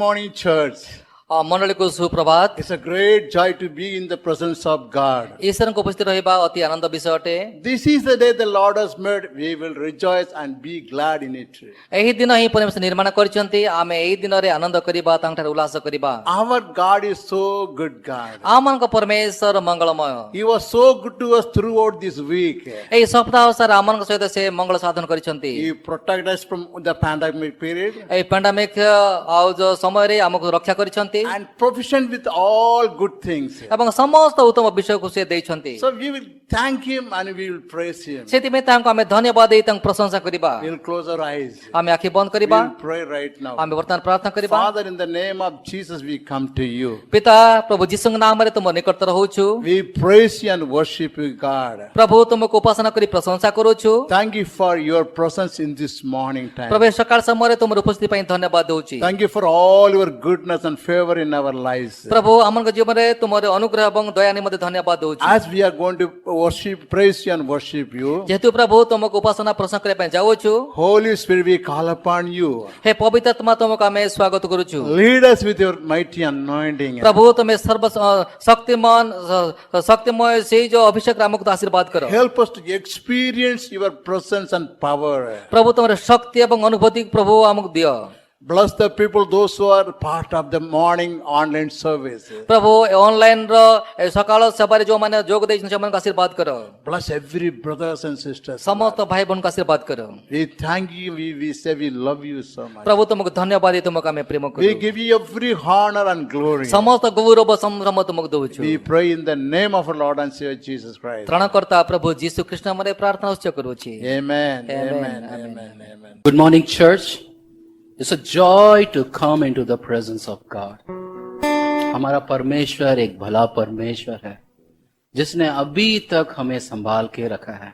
morning, church. मण्डलीको सुप्रभात। It's a great joy to be in the presence of God. ईश्वरको उपस्थित रहिबा अति आनन्द विषय अटे। This is the day the Lord has made. We will rejoice and be glad in it. ଏହି ଦିନ ହିଁ परमेश्वर निर्माण କରିଛନ୍ତି, ଆମେ ଏହି ଦିନରେ आनन्द କରିବା, ତାଙ୍କଠାରେ ଉଲ୍ଲାସ କରିବା। Our God is so good God. ଆମମାନଙ୍କ परमेश्वर मंगलमय। He was so good to us throughout this week. ଏହି ସପ୍ତାହ ସାରା ଆମମାନଙ୍କ ସହିତ ସେ ମଙ୍ଗଳ ସାଧନ କରିଛନ୍ତି। He protected us from the pandemic period ଏହି ପାଣ୍ଡାମିକ ଆଉ ଯୋ ସମୟରେ ଆମକୁ ରକ୍ଷା କରିଛନ୍ତି and provision with all good things. ଏବଂ ସମସ୍ତ ଉତ୍ତମ ବିଷୟକୁ ସେ ଦେଇଛନ୍ତି। So we will thank Him and we will praise Him. ସେଥିପାଇଁ ତାଙ୍କୁ ଆମେ ଧନ୍ୟବାଦ ଦେଇ ତାଙ୍କୁ ପ୍ରଶଂସା କରିବା। We will close our eyes. ଆମେ ଆଖି ବନ୍ଦ We କରିବା। will pray right now. ଆମେ ବର୍ତ୍ତମାନ ପ୍ରାର୍ଥନା କରିବା। Father, in the name of Jesus, we come to you. ପିତା ପ୍ରଭୁ ଯୀଶୁଙ୍କ ନାମରେ ତୁମ ନିକଟତର ହୋଉଛୁ। We praise you and worship you, God. ପ୍ରଭୁ ତୁମକୁ ଉପାସନା କରି ପ୍ରଶଂସା କରୁଛୁ। Thank you for your presence in this morning time. ପ୍ରଭୁ ସକାଳ ସମୟରେ ତୁମର ଉପସ୍ଥିତି ପାଇଁ ଧନ୍ୟବାଦ ଦଉଛି। Thank you for all your goodness and favor in our lives. ପ୍ରଭୁ ଆମଙ୍କ ଜୀବନରେ ତୁମର ଅନୁଗ୍ରହ ଏବଂ ଦୟା ନିମନ୍ତେ ଧନ୍ୟବାଦ ଦଉଛି। As we are going to worship, praise you and worship you, ଯେହେତୁ ପ୍ରଭୁ ତୁମକୁ ଉପାସନା ପ୍ରଶଂସା କରିବା ପାଇଁ ଯାଉଛୁ, Holy Spirit, we call upon you. ହେ ପବିତ୍ର ଆତ୍ମା ତୁମକୁ ଆମେ ସ୍ୱାଗତ କରୁଛୁ। Lead us with your mighty anointing. ପ୍ରଭୁ ତୁମେ ସର୍ବ ଶକ୍ତିମୟ ସେଇ ଯୋ ଅଭିଷେକରେ ଆମକୁ ଆଶୀର୍ବାଦ କର। Help us to experience your presence and power. ପ୍ରଭୁ ତୁମର ଶକ୍ତି ଏବଂ ଅନୁଭୂତି ପ୍ରଭୁ ଆମକୁ ଦିଅ। Bless the people, those who are part of the morning online service. ପ୍ରଭୁ ଅନଲାଇନ ର ସକାଳ ସଭାରେ ଯୋଉମାନେ ଯୋଗ ଦେଇଛନ୍ତି ସେମାନଙ୍କୁ ଆଶୀର୍ବାଦ କର। Bless every brothers and sisters. ସମସ୍ତ ଭାଇ ଭଉଣୀଙ୍କୁ ଆଶୀର୍ବାଦ କର। We thank you. We say we love you so much. ପ୍ରଭୁ ତୁମକୁ ଧନ୍ୟବାଦ ଦେଇ ତୁମକୁ ଆମେ ପ୍ରେମ କରୁ। We give you every honor and glory. ସମସ୍ତ ଗୌରବ ସମ୍ଭ୍ରମ ତୁମକୁ ଦଉଛୁ। We pray in the name of our Lord and Savior Jesus Christ. ତ୍ରାଣକର୍ତ୍ତା ପ୍ରଭୁ ଯୀଶୁ ଖ୍ରୀଷ୍ଟ ନାମରେ ପ୍ରାର୍ଥନା ଉତ୍ସର୍ଗ କରୁଛି। Amen. Amen. Amen. Amen. Good morning, church. It's a joy to come into the presence of God. हमारा परमेश्वर एक भला परमेश्वर है जिसने अभी तक हमें संभाल के रखा है।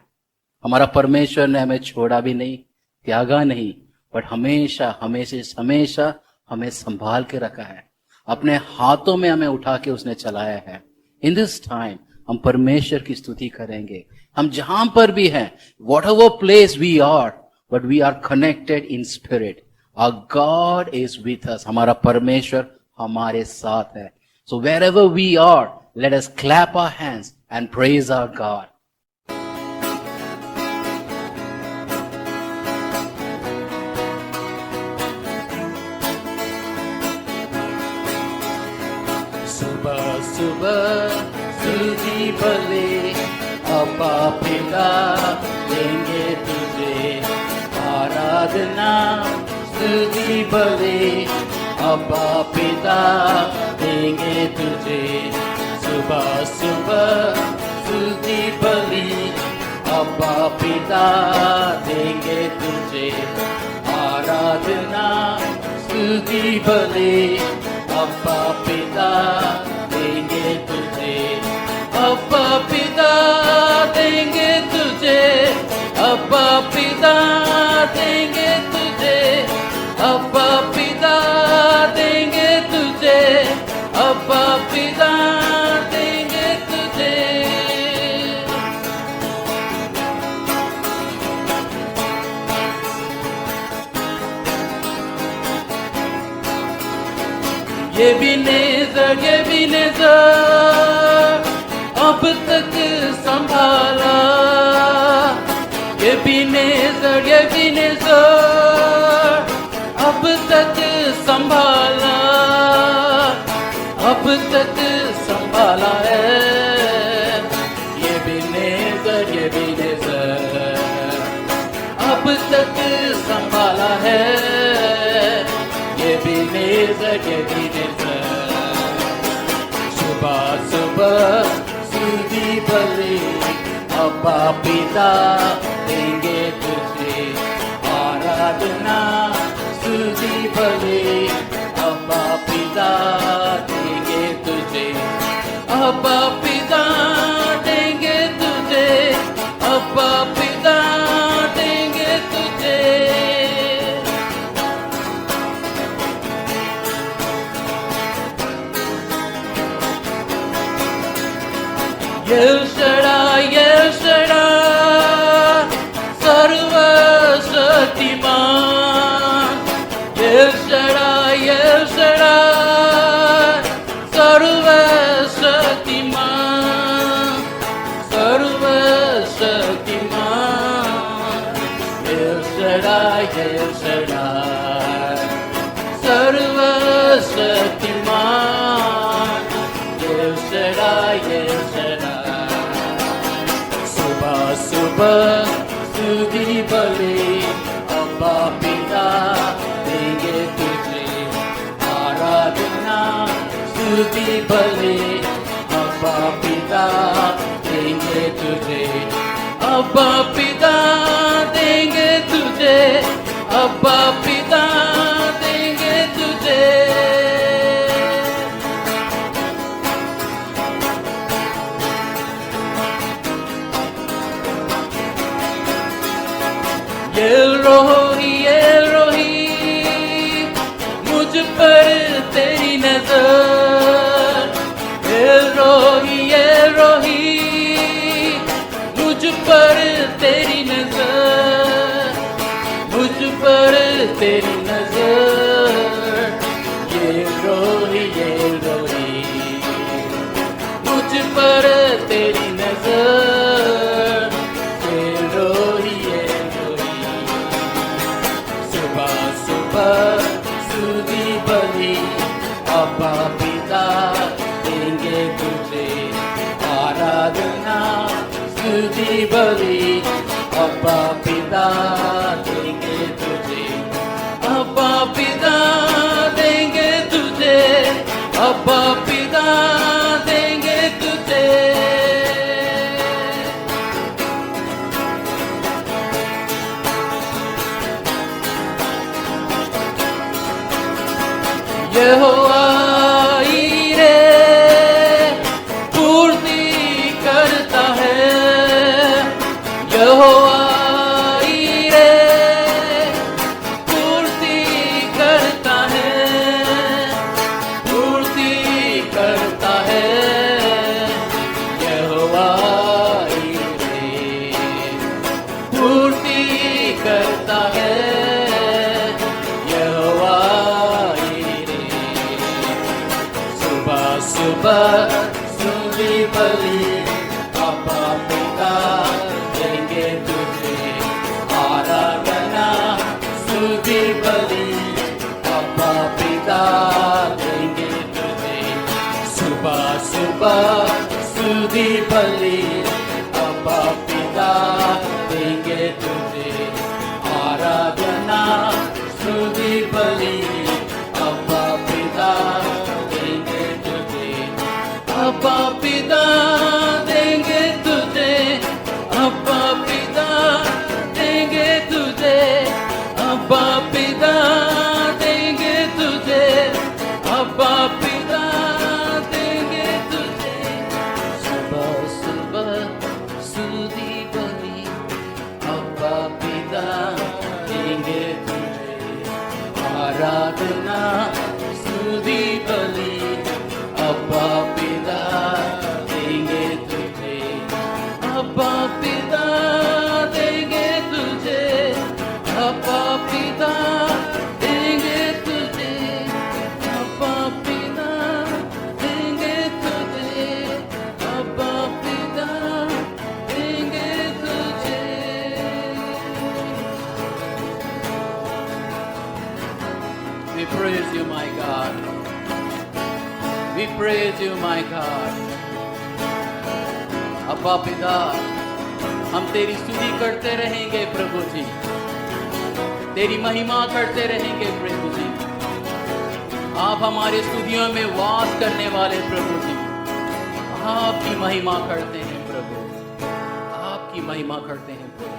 हमारा परमेश्वर ने हमें छोड़ा भी नहीं, त्यागा नहीं, बट हमेशा हमेशा हमें संभाल के रखा है। अपने हाथों में हमें उठा के उसने चलाया है। इन दिस टाइम हम परमेश्वर की स्तुति करेंगे। हम जहां पर भी हैं, whatever place we are, but we are connected in spirit. Our God is with us. हमारा परमेश्वर हमारे साथ है। So wherever we are, let us clap our hands and praise our God. सुबह सुबह स्तुति भले अब्बा पिता देंगे तुझे आराधना। स्तुति भले अब्बा पिता देंगे तुझे। सुबह सुबह स्तुति भली अब्बा पिता देंगे तुझे आराधना। स्तुति भले अब्बा पिता देंगे तुझे। अब्बा पिता देंगे तुझे। अब्बा पिता देंगे तुझे। अब्बा पिता देंगे तुझे। अब्बा पिता देंगे तुझे। ये भी नेज़र अब तक संभाला। ये भी नेज़र अब तक संभाला। अब तक संभाला है। ये भी नेज़र अब तक संभाला है। ये भी नेज़र सुबह सुबह स्तुति भले अब्बा पिता देंगे तुझे आराधना। स्तुति भले अब्बा पिता देंगे तुझे। अब्बा पिता देंगे तुझे। अब्बा पिता देंगे तुझे। El Shaddai, सर्वशक्तिमान। El Shaddai, Shaddai, El Shaddai. सर्वशक्तिमान El Shaddai, El Shaddai. सुबह सुबह स्तुति बलि अब्बा पिता देंगे तुझे आराधना. स्तुति बलि अब्बा पिता देंगे तुझे. अब्बा पिता देंगे तुझे. अब्बा पिता देंगे तुझे. El रोही मुझ पर तेरी नजर. El रोही मुझ पर तेरी नजर. मुझ पर तेरी नजर. ये रोही मुझ पर तेरी नजर. ये रोही सुबह सुबह स्तुति बलि अब्बा पिता देंगे तुझे आराधना. स्तुति बलि अब्बा पिता देंगे तुझे. अब्बा पिता देंगे तुझे. अब्बा पिता देंगे तुझे. यहोवा ईरे पूर्ति करता है. यहोवा ईरे पूर्ति करता है. पूर्ति करता है. यहोवा ईरे पूर्ति करता है. यहोवा सुबह स्तुति बलि अब्बा पिता देंगे तुझे आराधना. स्तुति बलि अब्बा पिता देंगे तुझे. सुबह सुबह स्तुति बलि अब्बा पिता देंगे तुझे आराधना. स्तुति बलि अब्बा पिता देंगे तुझे. अब्बा पिता देंगे तुझे. अब्बा पिता देंगे तुझे. अब्बा पिता देंगे तुझे. अब्बा पिता देंगे तुझे. सुबह सुबह स्तुति बलि अब्बा पिता देंगे तुझे आराधना. स्तुति बलि अब्बा पिता देंगे तुझे. अब्बा पिता देंगे तुझे. अब्बा पिता देंगे तुझे. अब्बा पिता देंगे तुझे. अब्बा पिता देंगे तुझे. We praise you, my God. We praise you, my God. अब्बा पिता हम तेरी स्तुति करते रहेंगे प्रभु जी. तेरी महिमा करते रहेंगे प्रभु जी. आप हमारे स्तुतियों में वास करने वाले प्रभु जी. आपकी महिमा करते हैं प्रभु. आपकी महिमा करते हैं प्रभु.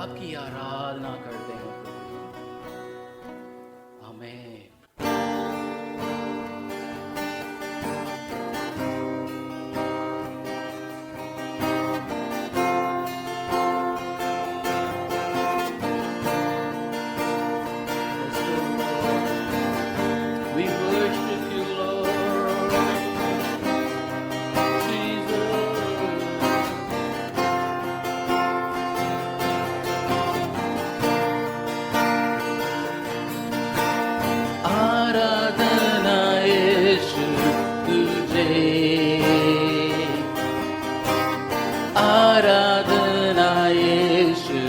आपकी आराधना करते हैं. आमेन. We worship you, Lord Jesus. आराधना यीशु तुझे. आराधना यीशु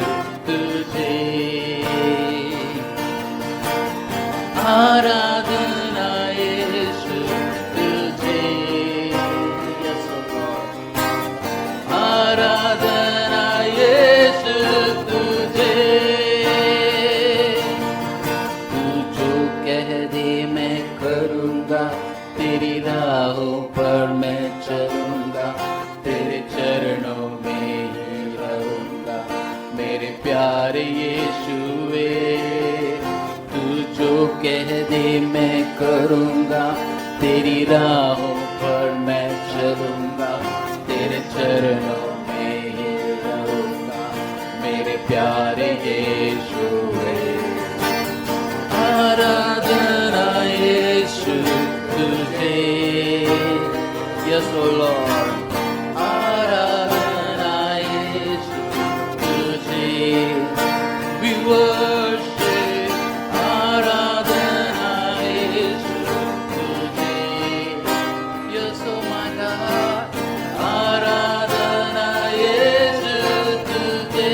तुझे. प्यारे यीशुए, तू जो कह दे मैं करूँगा, तेरी राहों पर मैं चलूँगा, तेरे चरणों में ही रहूँगा, मेरे प्यारे यीशुए। आराधना यीशु तुझे, यस ओ लॉर्ड, आराधना यीशु तुझे, we worship, आराधना यीशु तुझे, यस ओ माय गॉड, आराधना यीशु तुझे।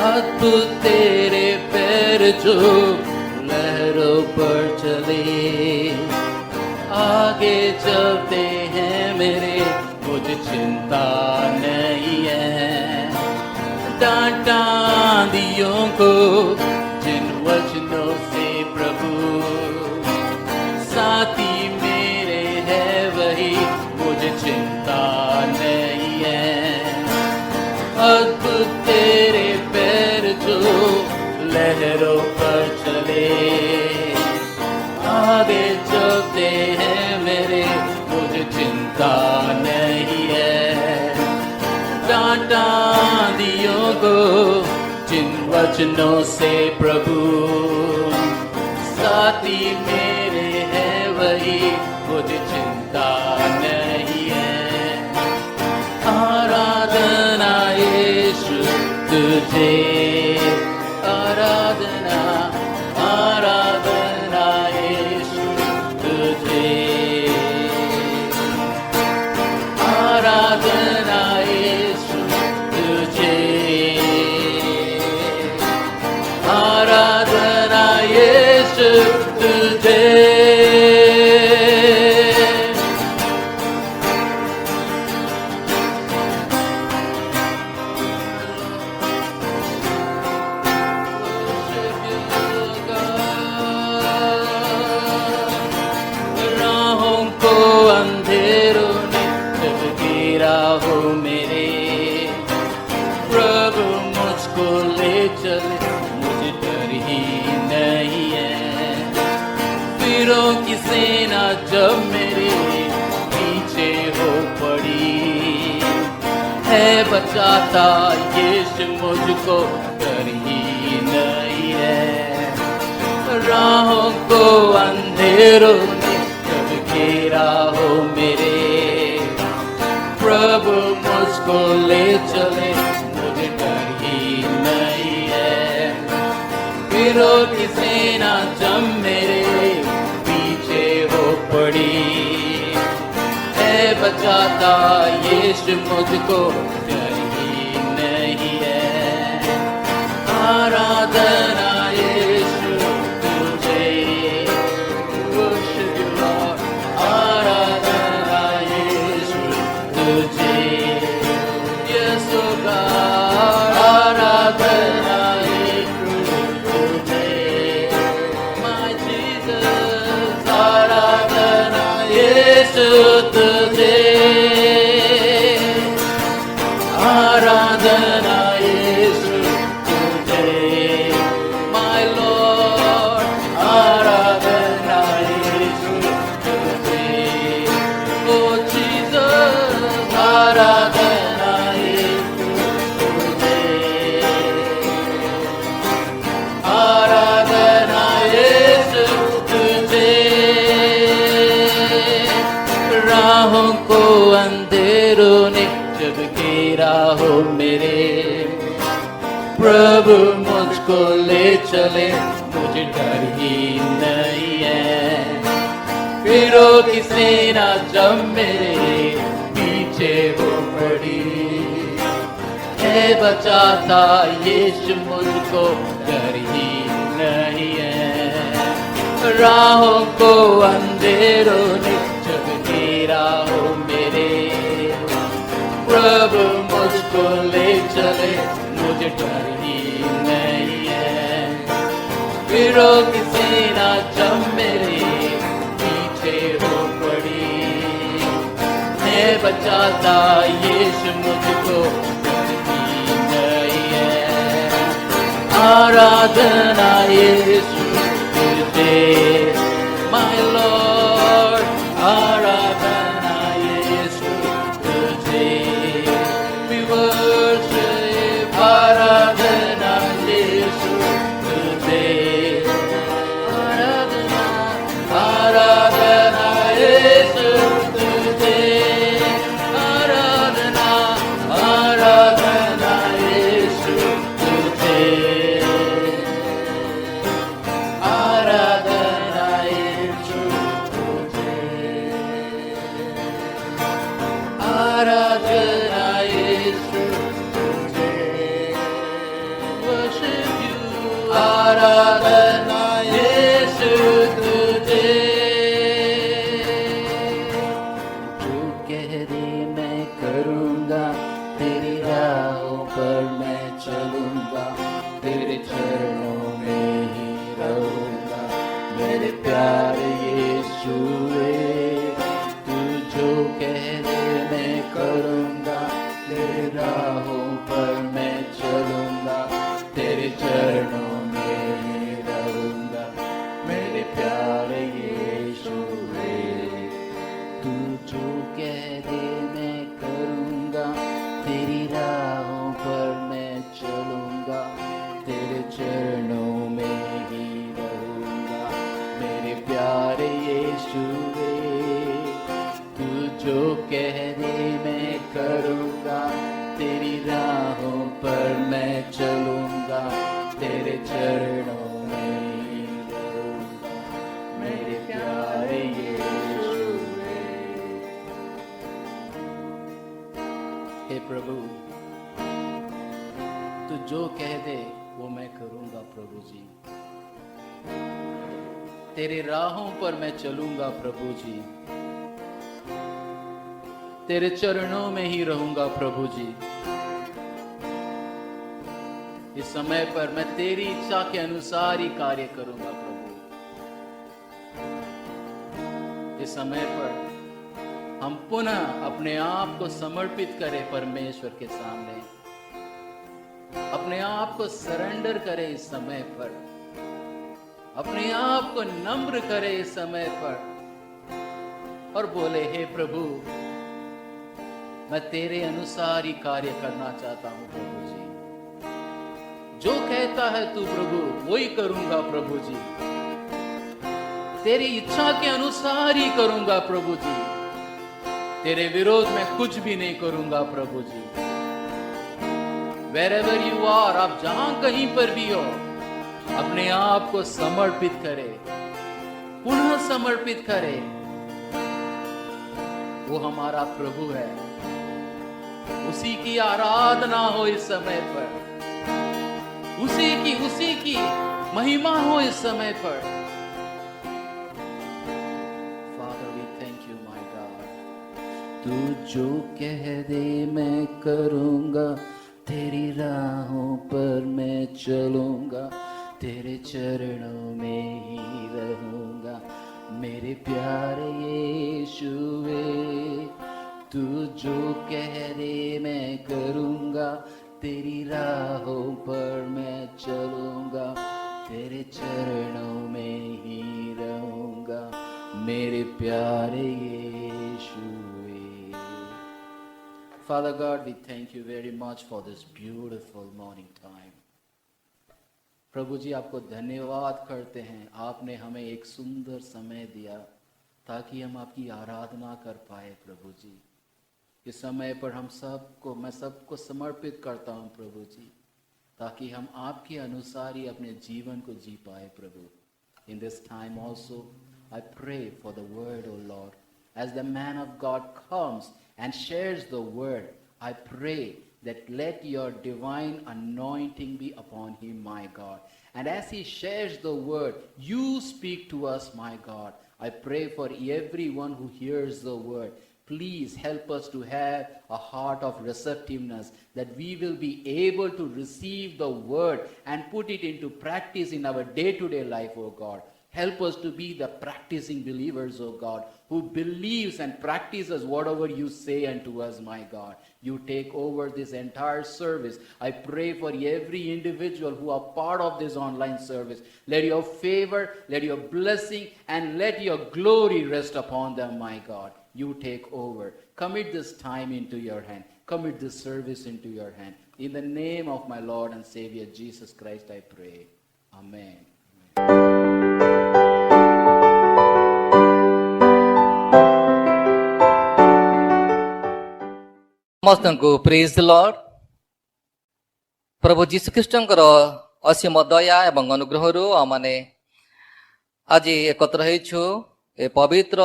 अद्भुत तेरे पैर जो लहरों पर चले, आगे चलते हैं मेरे, मुझे चिंता नहीं है। डांटा आंधियों को जिन वचनों से प्रभु, साथी मेरे है वही, मुझे चिंता नहीं है। अद्भुत तेरे पैर जो लहरों पर चले, आगे चलते हैं मेरे, मुझे चिंता नहीं है। डांटा आंधियों को जिन वचनों से प्रभु, साथी मेरे है वही, मुझे चिंता नहीं है। आराधना यीशु तुझे, आराधना, आराधना यीशु तुझे, आराधना यीशु तुझे, आराधना यीशु तुझे। राहों को अंधेरों ने जब घेरा हो मेरे, प्रभु मुझको ले चले, मुझे डर ही नहीं है। वीरों की सेना जब मेरे पीछे हो पड़ी, है बचाता यीशु मुझको, डर ही नहीं है। राहों को अंधेरों ने जब घेरा हो मेरे, प्रभु मुझको ले चले, मुझे डर ही नहीं है। वीरों की सेना जब मेरे पीछे हो पड़ी, है बचाता यीशु मुझको, डर ही नहीं है। आराधना यीशु तुझे, worship you Lord, आराधना यीशु तुझे, yes oh God, आराधना यीशु तुझे, my Jesus, आराधना यीशु तुझे, आराधना यीशु तुझे, my Lord, आराधना यीशु तुझे, oh Jesus, आराधना यीशु तुझे, आराधना यीशु तुझे। राहों को अंधेरों ने जब घेरा हो मेरे, प्रभु मुझको ले चले, मुझे डर ही नहीं है। वीरों की सेना जब मेरे पीछे हो पड़ी, है बचाता यीशु मुझको, डर ही नहीं है। राहों को अंधेरों ने जब घेरा हो मेरे, प्रभु मुझको ले चले, वीरों की सेना जब मेरे पीछे हो पड़ी, मैं बचाता यीशु मुझको मिलती नहीं है। आराधना यीशु तुझे माय लॉर्ड, आराधना यीशु तुझे, we worship, आराधना यीशु तुझे, आराधना, आराधना यीशु तुझे, आराधना, आराधना यीशु तुझे, आराधना यीशु तुझे, आराधना यीशु तुझे, worship you, आराधना यीशु तुझे। जो कह दे मैं करूँगा, तेरी राहों पर मैं चलूँगा, तेरे चरणों में ही रहूँगा, मेरे प्यारे यीशुए। तू जो कह दे मैं करूँगा, तेरे राहों पर मैं चलूँगा, तेरे चरणों में ही रहूँगा, मेरे प्यारे यीशुए। तू जो कह दे मैं करूँगा, तेरी राहों पर मैं चलूँगा, तेरे चरणों में ही रहूँगा, मेरे प्यारे यीशुए। तू जो कह दे मैं करूँगा, तेरी राहों पर मैं चलूँगा, तेरे चरणों में ही रहूँगा, मेरे प्यारे यीशुए। हे प्रभु, तू जो कह दे वो मैं करूँगा प्रभु जी, तेरे राहों पर मैं चलूँगा प्रभु जी, तेरे चरणों में ही रहूंगा प्रभु जी। इस समय पर मैं तेरी इच्छा के अनुसार ही कार्य करूंगा प्रभु। इस समय पर हम पुनः अपने आप को समर्पित करें परमेश्वर के सामने, अपने आप को सरेंडर करें इस समय पर, अपने आप को नम्र करें इस समय पर और बोले, हे प्रभु, मैं तेरे अनुसार ही कार्य करना चाहता हूं प्रभु जी। जो कहता है तू प्रभु वही करूंगा प्रभु जी, तेरी इच्छा के अनुसार ही करूंगा प्रभु जी, तेरे विरोध में कुछ भी नहीं करूंगा प्रभु जी। Wherever you are, आप जहां कहीं पर भी हो, अपने आप को समर्पित करें, पुनः समर्पित करें। वो हमारा प्रभु है, उसी की आराधना हो इस समय पर, उसी की महिमा हो इस समय पर। Father, we thank you, my God. तू जो कह दे मैं करूंगा, तेरी राहों पर मैं चलूंगा, तेरे चरणों में ही रहूंगा, मेरे प्यारे यीशुए। तू जो कह दे मैं करूंगा, तेरी राहों पर मैं चलूंगा, तेरे चरणों में ही रहूंगा, मेरे प्यारे यीशुए। Father God, we thank you very much for this beautiful morning time. प्रभु जी, आपको धन्यवाद करते हैं, आपने हमें एक सुंदर समय दिया ताकि हम आपकी आराधना कर पाए प्रभु जी। इस समय पर मैं सबको समर्पित करता हूं प्रभु जी, ताकि हम आपके अनुसार ही अपने जीवन को जी पाए प्रभु। In this time also, I pray for the word, O Lord. As the man of God comes and shares the word, I pray that let your divine anointing be upon him, my God. And as he shares the word, you speak to us, my God. I pray for everyone who hears the word. Please help us to have a heart of receptiveness, that we will be able to receive the word and put it into practice in our day-to-day life, O God. Help us to be the practicing believers, O God, who believes and practices whatever you say unto us, my God. You take over this entire service. I pray for every individual who are part of this online service. Let your favor, let your blessing, and let your glory rest upon them, my God. You take over. Commit this time into your hand. Commit this service into your hand. In the name of my Lord and Savior Jesus Christ, I pray. Amen. ସମସ୍ତଙ୍କୁ ପ୍ରେଜ୍ ଦ Lord. ପ୍ରଭୁ ଯୀଶୁଖ୍ରୀଷ୍ଟଙ୍କର ଅସୀମ ଦୟା ଏବଂ ଅନୁଗ୍ରହରୁ ଆମମାନେ ଆଜି ଏକତ୍ର ହେଇଛୁ। ଏ ପବିତ୍ର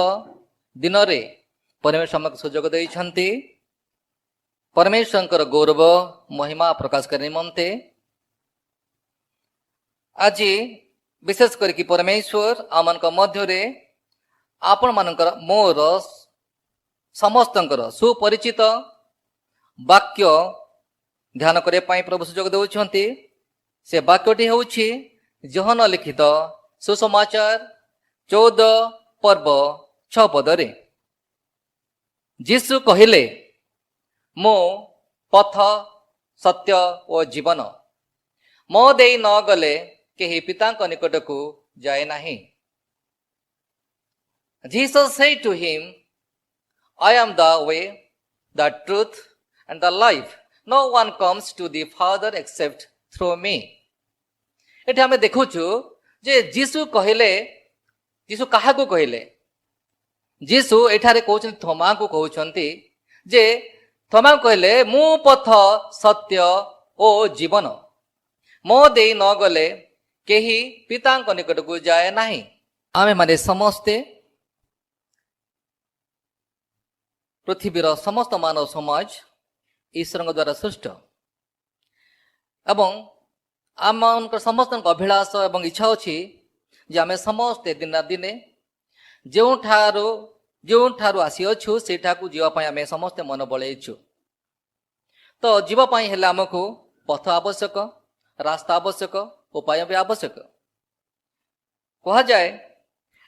ଦିନରେ ପରମେଶ୍ୱର ଆମକୁ ସୁଯୋଗ ଦେଇଛନ୍ତି ପରମେଶ୍ୱରଙ୍କର ଗୌରବ ମହିମା ପ୍ରକାଶ କରିବା ନିମନ୍ତେ। ଆଜି ବିଶେଷ କରିକି ପରମେଶ୍ୱର ଆମମାନଙ୍କ ମଧ୍ୟରେ ଆପଣମାନଙ୍କର ମୋର ସମସ୍ତଙ୍କର ସୁପରିଚିତ ବାକ୍ୟ ଧ୍ୟାନ କରିବା ପାଇଁ ପ୍ରଭୁ ସୁଯୋଗ ଦେଉଛନ୍ତି। ସେ ବାକ୍ୟଟି ହେଉଛି ଯୋହନ ଲିଖିତ ସୁସମାଚାର 14 ପର୍ବ 6 ପଦରେ ଯୀଶୁ କହିଲେ, ମୁଁ ପଥ ସତ୍ୟ ଓ ଜୀବନ, ମୋ ଦେଇ ନ ଗଲେ କେହି ପିତାଙ୍କ ନିକଟକୁ ଯାଏ ନାହିଁ। Jesus said to him, I am the way, the truth and the life. No one comes to the Father except through me. ଏଠି ଆମେ ଦେଖୁଛୁ ଯେ ଯୀଶୁ କହିଲେ, ଯୀଶୁ କାହାକୁ କହିଲେ? ଯୀଶୁ ଏଠାରେ କହୁଛନ୍ତି ଥୋମାକୁ କହୁଛନ୍ତି ଯେ ଥୋମାକୁ କହିଲେ, ମୁଁ ପଥ ସତ୍ୟ ଓ ଜୀବନ, ମୋ ଦେଇ ନ ଗଲେ କେହି ପିତାଙ୍କ ନିକଟକୁ ଯାଏ ନାହିଁ। ଆମେମାନେ ସମସ୍ତେ ପୃଥିବୀର ସମସ୍ତ ମାନବ ସମାଜ ଈଶ୍ୱରଙ୍କ ଦ୍ୱାରା ସୃଷ୍ଟ ଏବଂ ଆମମାନଙ୍କର ସମସ୍ତଙ୍କ ଅଭିଳାଷ ଏବଂ ଇଚ୍ଛା ଅଛି ଯେ ଆମେ ସମସ୍ତେ ଦିନ ନା ଦିନେ ଯେଉଁଠାରୁ ଆସିଅଛୁ ସେଠାକୁ ଯିବା ପାଇଁ ଆମେ ସମସ୍ତେ ମନ ବଳେଇଛୁ। ତ ଯିବା ପାଇଁ ହେଲେ ଆମକୁ ପଥ ଆବଶ୍ୟକ, ରାସ୍ତା ଆବଶ୍ୟକ, ଉପାୟ ବି ଆବଶ୍ୟକ। କୁହାଯାଏ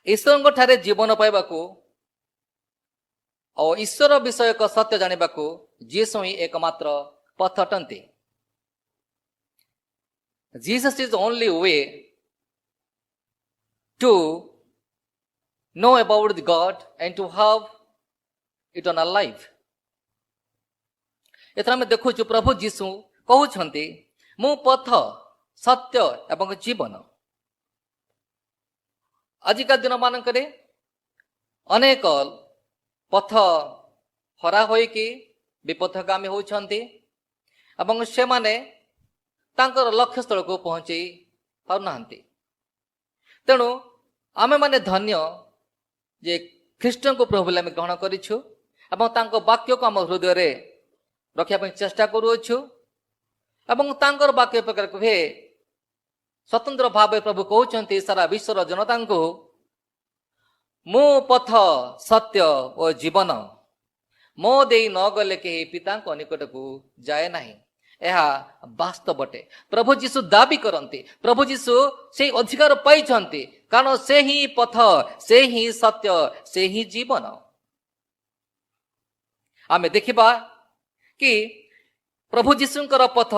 ଈଶ୍ୱରଙ୍କ ଠାରେ ଜୀବନ ପାଇବାକୁ ଆଉ ଈଶ୍ୱର ବିଷୟକ ସତ୍ୟ ଜାଣିବାକୁ ଯୀଶୁ ହିଁ ଏକମାତ୍ର ପଥ ଅଟନ୍ତି। Jesus is the only way to know about God and to have eternal life. ଏଥର ଆମେ ଦେଖୁଛୁ ପ୍ରଭୁ ଯୀଶୁ କହୁଛନ୍ତି, ମୁଁ ପଥ ସତ୍ୟ ଏବଂ ଜୀବନ। ଆଜିକା ଦିନ ମାନଙ୍କରେ ଅନେକ ପଥ ହରା ହୋଇକି ବିପଥଗାମୀ ହେଉଛନ୍ତି ଏବଂ ସେମାନେ ତାଙ୍କର ଲକ୍ଷ୍ୟସ୍ଥଳକୁ ପହଞ୍ଚି ପାରୁନାହାନ୍ତି। ତେଣୁ ଆମେମାନେ ଧନ୍ୟ ଯେ ଖ୍ରୀଷ୍ଟଙ୍କୁ ପ୍ରଭୁ ବୋଲି ଆମେ ଗ୍ରହଣ କରିଛୁ ଏବଂ ତାଙ୍କ ବାକ୍ୟକୁ ଆମ ହୃଦୟରେ ରଖିବା ପାଇଁ ଚେଷ୍ଟା କରୁଅଛୁ ଏବଂ ତାଙ୍କର ବାକ୍ୟ ପ୍ରକାର କୁହେ ସ୍ୱତନ୍ତ୍ର ଭାବେ ପ୍ରଭୁ କହୁଛନ୍ତି ସାରା ବିଶ୍ୱର ଜନତାଙ୍କୁ, ମୁଁ ପଥ ସତ୍ୟ ଓ ଜୀବନ, ମୋ ଦେଇ ନ ଗଲେ କେହି ପିତାଙ୍କ ନିକଟକୁ ଯାଏ ନାହିଁ। ଏହା ବାସ୍ତବ ଅଟେ। ପ୍ରଭୁ ଯୀଶୁ ଦାବି କରନ୍ତି, ପ୍ରଭୁ ଯୀଶୁ ସେଇ ଅଧିକାର ପାଇଛନ୍ତି, କାରଣ ସେ ହିଁ ପଥ, ସେ ହିଁ ସତ୍ୟ, ସେ ହିଁ ଜୀବନ। ଆମେ ଦେଖିବା କି ପ୍ରଭୁ ଯୀଶୁଙ୍କର ପଥ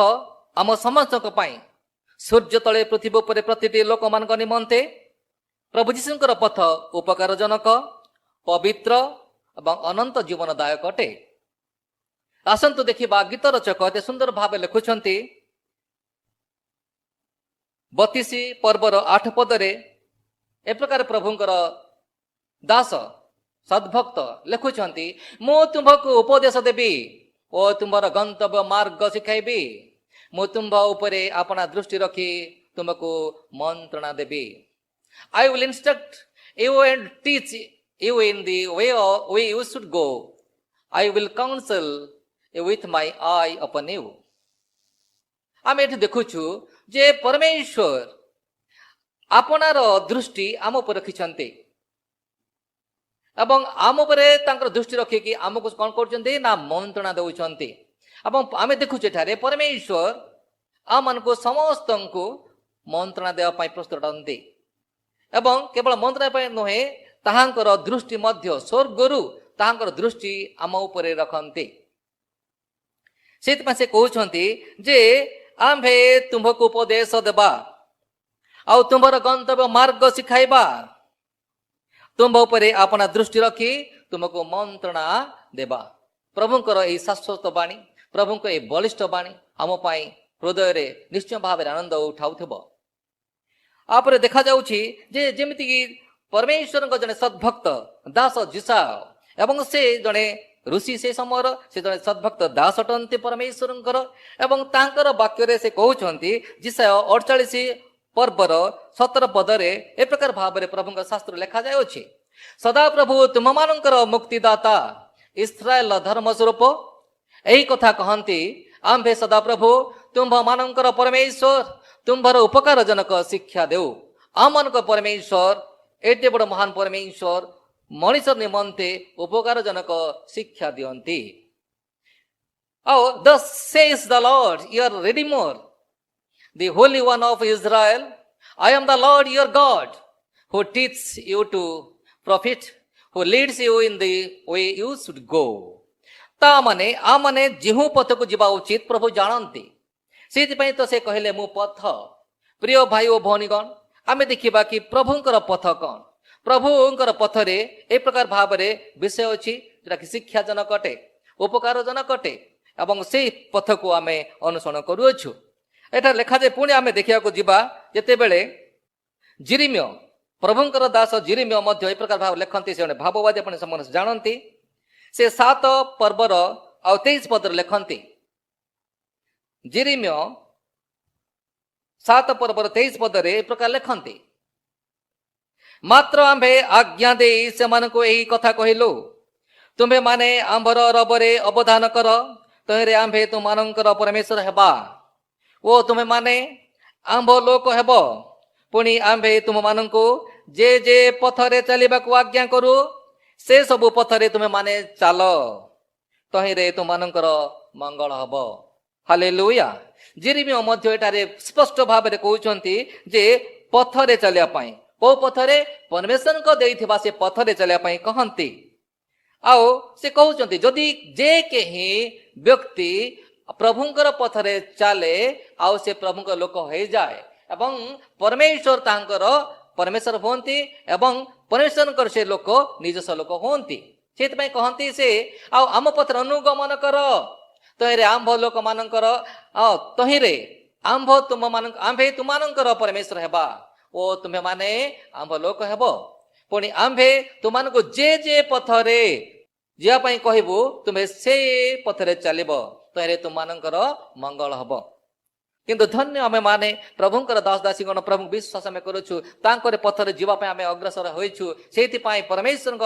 ଆମ ସମସ୍ତଙ୍କ ପାଇଁ ସୂର୍ଯ୍ୟ ତଳେ ପୃଥିବୀ ଉପରେ ପ୍ରତିଟି ଲୋକମାନଙ୍କ ନିମନ୍ତେ ପ୍ରଭୁ ଯୀଶୁଙ୍କର ପଥ ଉପକାରଜନକ, ପବିତ୍ର ଏବଂ ଅନନ୍ତ ଜୀବନଦାୟକ ଅଟେ। ଆସନ୍ତୁ ଦେଖିବା ଗୀତ ରଚକ ଏତେ ସୁନ୍ଦର ଭାବେ ଲେଖୁଛନ୍ତି 32 ପର୍ବର 8 ପଦରେ ଏ ପ୍ରକାର ପ୍ରଭୁଙ୍କର ଦାସ ସଦ୍ଭକ୍ତ ଲେଖୁଛନ୍ତି, ମୁଁ ତୁମ୍ଭକୁ ଉପଦେଶ ଦେବି ଓ ତୁମ୍ଭର ଗନ୍ତବ୍ୟ ମାର୍ଗ ଶିଖାଇବି। ମୁଁ ତୁମ୍ଭ ଉପରେ ଆପଣା ଦୃଷ୍ଟି ରଖି ତୁମକୁ ମନ୍ତ୍ରଣା ଦେବି। I will instruct you and teach you in the way you should go. I will counsel with my eye upon you. ଆମେ ଏଠି ଦେଖୁଛୁ ଯେ ପରମେଶ୍ୱର ଆପଣାର ଦୃଷ୍ଟି ଆମ ଉପରେ ରଖିଛନ୍ତି ଏବଂ ଆମ ଉପରେ ତାଙ୍କର ଦୃଷ୍ଟି ରଖିକି ଆମକୁ କ'ଣ କରୁଛନ୍ତି ନା ମନ୍ତ୍ରଣା ଦେଉଛନ୍ତି। ଏବଂ ଆମେ ଦେଖୁଛୁ ଏଠାରେ ପରମେଶ୍ୱର ଆମମାନଙ୍କୁ ସମସ୍ତଙ୍କୁ ମନ୍ତ୍ରଣା ଦେବା ପାଇଁ ପ୍ରସ୍ତୁତ ଅଛନ୍ତି। ଏବଂ କେବଳ ମନ୍ତ୍ରଣା ପାଇଁ ନୁହେଁ, ତାହାଙ୍କର ଦୃଷ୍ଟି ମଧ୍ୟ ସ୍ୱର୍ଗରୁ ତାହାଙ୍କର ଦୃଷ୍ଟି ଆମ ଉପରେ ରଖନ୍ତି। ସେଥିପାଇଁ ସେ କହୁଛନ୍ତି ଯେ ଆମ୍ଭେ ତୁମ୍ଭକୁ ଉପଦେଶ ଦେବା ଆଉ ତୁମ୍ଭର ଗନ୍ତବ୍ୟ ମାର୍ଗ ଶିଖାଇବା, ତୁମ୍ଭ ଉପରେ ଆପଣା ଦୃଷ୍ଟି ରଖି ତୁମକୁ ମନ୍ତ୍ରଣା ଦେବା। ପ୍ରଭୁଙ୍କର ଏହି ଶାଶ୍ୱତ ବାଣୀ, ପ୍ରଭୁଙ୍କ ଏହି ବଳିଷ୍ଠ ବାଣୀ ଆମ ପାଇଁ ହୃଦୟରେ ନିଶ୍ଚୟ ଭାବରେ ଆନନ୍ଦ ଉଠାଉଥିବ। ଆପରେ ଦେଖାଯାଉଛି ଯେ ଯେମିତିକି ପରମେଶ୍ୱରଙ୍କ ଜଣେ ସଦ୍ଭକ୍ତ ଦାସ ଜିସାୟ, ଏବଂ ସେ ଜଣେ ଋଷି, ସେ ସମୟର ସେ ଜଣେ ସଦ୍ଭକ୍ତ ଦାସ ଅଟନ୍ତି ପରମେଶ୍ୱରଙ୍କର। ଏବଂ ତାଙ୍କର ବାକ୍ୟରେ ସେ କହୁଛନ୍ତି, ଜିସାୟ 48 ପର୍ବର 17 ପଦରେ ଏ ପ୍ରକାର ଭାବରେ ପ୍ରଭୁଙ୍କ ଶାସ୍ତ୍ର ଲେଖାଯାଉଅଛି, ସଦାପ୍ରଭୁ ତୁମମାନଙ୍କର ମୁକ୍ତିଦାତା, ଇସ୍ରାଏଲର ଧର୍ମ ସ୍ୱରୂପ ଏହି କଥା କହନ୍ତି, ଆମ୍ଭେ ସଦାପ୍ରଭୁ ତୁମ୍ଭମାନଙ୍କର ପରମେଶ୍ୱର ତୁମ୍ଭର ଉପକାରଜନକ ଶିକ୍ଷା ଦେଉ। ଆମମାନଙ୍କ ପରମେଶ୍ୱର ଏତେ ବଡ଼ ମହାନ ପରମେଶ୍ୱର ମଣିଷ ନିମନ୍ତେ ଉପକାରଜନକ ଶିକ୍ଷା ଦିଅନ୍ତି। ଆଉ thus says the Lord your Redeemer, the Holy One of Israel, I am the Lord your God, who teaches you to profit, who leads you in the way you should go. ତାମାନେ ଆମମାନେ ଯେଉଁ ପଥକୁ ଯିବା ଉଚିତ ପ୍ରଭୁ ଜାଣନ୍ତି, ସେଥିପାଇଁ ତ ସେ କହିଲେ ମୁଁ ପଥ। ପ୍ରିୟ ଭାଇ ଓ ଭଉଣୀଗଣ, ଆମେ ଦେଖିବା କି ପ୍ରଭୁଙ୍କର ପଥ କ'ଣ। ପ୍ରଭୁଙ୍କର ପଥରେ ଏ ପ୍ରକାର ଭାବରେ ବିଷୟ ଅଛି ଯେଉଁଟାକି ଶିକ୍ଷାଜନକ ଅଟେ, ଉପକାରଜନକ ଅଟେ, ଏବଂ ସେଇ ପଥକୁ ଆମେ ଅନୁସରଣ କରୁଅଛୁ। ଏଠାରେ ଲେଖାଯାଏ, ପୁଣି ଆମେ ଦେଖିବାକୁ ଯିବା ଯେତେବେଳେ ଜିରିମିୟ, ପ୍ରଭୁଙ୍କର ଦାସ ଜିରିମିୟ ମଧ୍ୟ ଏ ପ୍ରକାର ଭାବରେ ଲେଖନ୍ତି, ସେ ଜଣେ ଭାବବାଦୀ, ଆପଣ ସମସ୍ତେ ଜାଣନ୍ତି। ସେ 7 ପର୍ବର ଆଉ 23 ପଦରେ ଲେଖନ୍ତି, ଜିରିମିୟ 7 ପର୍ବର 23 ପଦରେ ଏ ପ୍ରକାର ଲେଖନ୍ତି, ମାତ୍ର ଆମ୍ଭେ ଆଜ୍ଞା ଦେଇ ସେମାନଙ୍କୁ ଏହି କଥା କହିଲୁ, ତୁମ୍ଭେମାନେ ଆମ୍ଭର ରବରେ ଅବଦାନ କର, ତହିଁରେ ଆମ୍ଭେ ତୁମମାନଙ୍କର ପରମେଶ୍ୱର ହେବା ଓ ତୁମେମାନେ ଆମ୍ଭ ଲୋକ ହେବ। ପୁଣି ଆମ୍ଭେ ତୁମମାନଙ୍କୁ ଯେ ଯେ ପଥରେ ଚାଲିବାକୁ ଆଜ୍ଞା କରୁ, ସେ ସବୁ ପଥରେ ତୁମେମାନେ ଚାଲ, ତହିଁରେ ତୁମମାନଙ୍କର ମଙ୍ଗଳ ହବ। ହାଲେଲୁୟା। ଜିରିମିୟ ମଧ୍ୟ ଏଠାରେ ସ୍ପଷ୍ଟ ଭାବରେ କହୁଛନ୍ତି ଯେ ପଥରେ ଚାଲିବା ପାଇଁ, କୋଉ ପଥରେ? ପରମେଶ୍ୱରଙ୍କ ଦେଇଥିବା ସେ ପଥରେ ଚାଲିବା ପାଇଁ କହନ୍ତି। ଆଉ ସେ କହୁଛନ୍ତି ଯଦି ଯେ କେହି ବ୍ୟକ୍ତି ପ୍ରଭୁଙ୍କର ପଥରେ ଚାଲେ ଆଉ ସେ ପ୍ରଭୁଙ୍କ ଲୋକ ହେଇଯାଏ ଏବଂ ପରମେଶ୍ୱର ତାଙ୍କର ପରମେଶ୍ୱର ହୁଅନ୍ତି ଏବଂ ପରମେଶ୍ୱରଙ୍କର ସେ ଲୋକ ନିଜସ୍ୱ ଲୋକ ହୁଅନ୍ତି। ସେଥିପାଇଁ କହନ୍ତି ସେ ଆଉ ଆମ ପଥରେ ଅନୁଗମନ କର, ତହିଁରେ ଆମ୍ଭ ଲୋକମାନଙ୍କର ତହିଁରେ ଆମ୍ଭେ ତୁମମାନଙ୍କର ପରମେଶ୍ୱର ହେବା ଓ ତୁମେମାନେ ଆମ୍ଭ ଲୋକ ହେବ। ପୁଣି ଆମ୍ଭେ ତୁମମାନଙ୍କୁ ଯେ ଯେ ପଥରେ ଯିବା ପାଇଁ କହିବୁ ତୁମେ ସେ ପଥରେ ଚାଲିବ, ତହିଁରେ ତୁମମାନଙ୍କର ମଙ୍ଗଳ ହବ। କିନ୍ତୁ ଧନ୍ୟ ଆମେ ମାନେ ପ୍ରଭୁଙ୍କର ଦାସ ଦାସୀଗଣ, ପ୍ରଭୁ ବିଶ୍ୱାସ ଆମେ କରୁଛୁ, ତାଙ୍କର ପଥରେ ଯିବା ପାଇଁ ଆମେ ଅଗ୍ରସର ହୋଇଛୁ। ସେଇଥିପାଇଁ ପରମେଶ୍ୱରଙ୍କ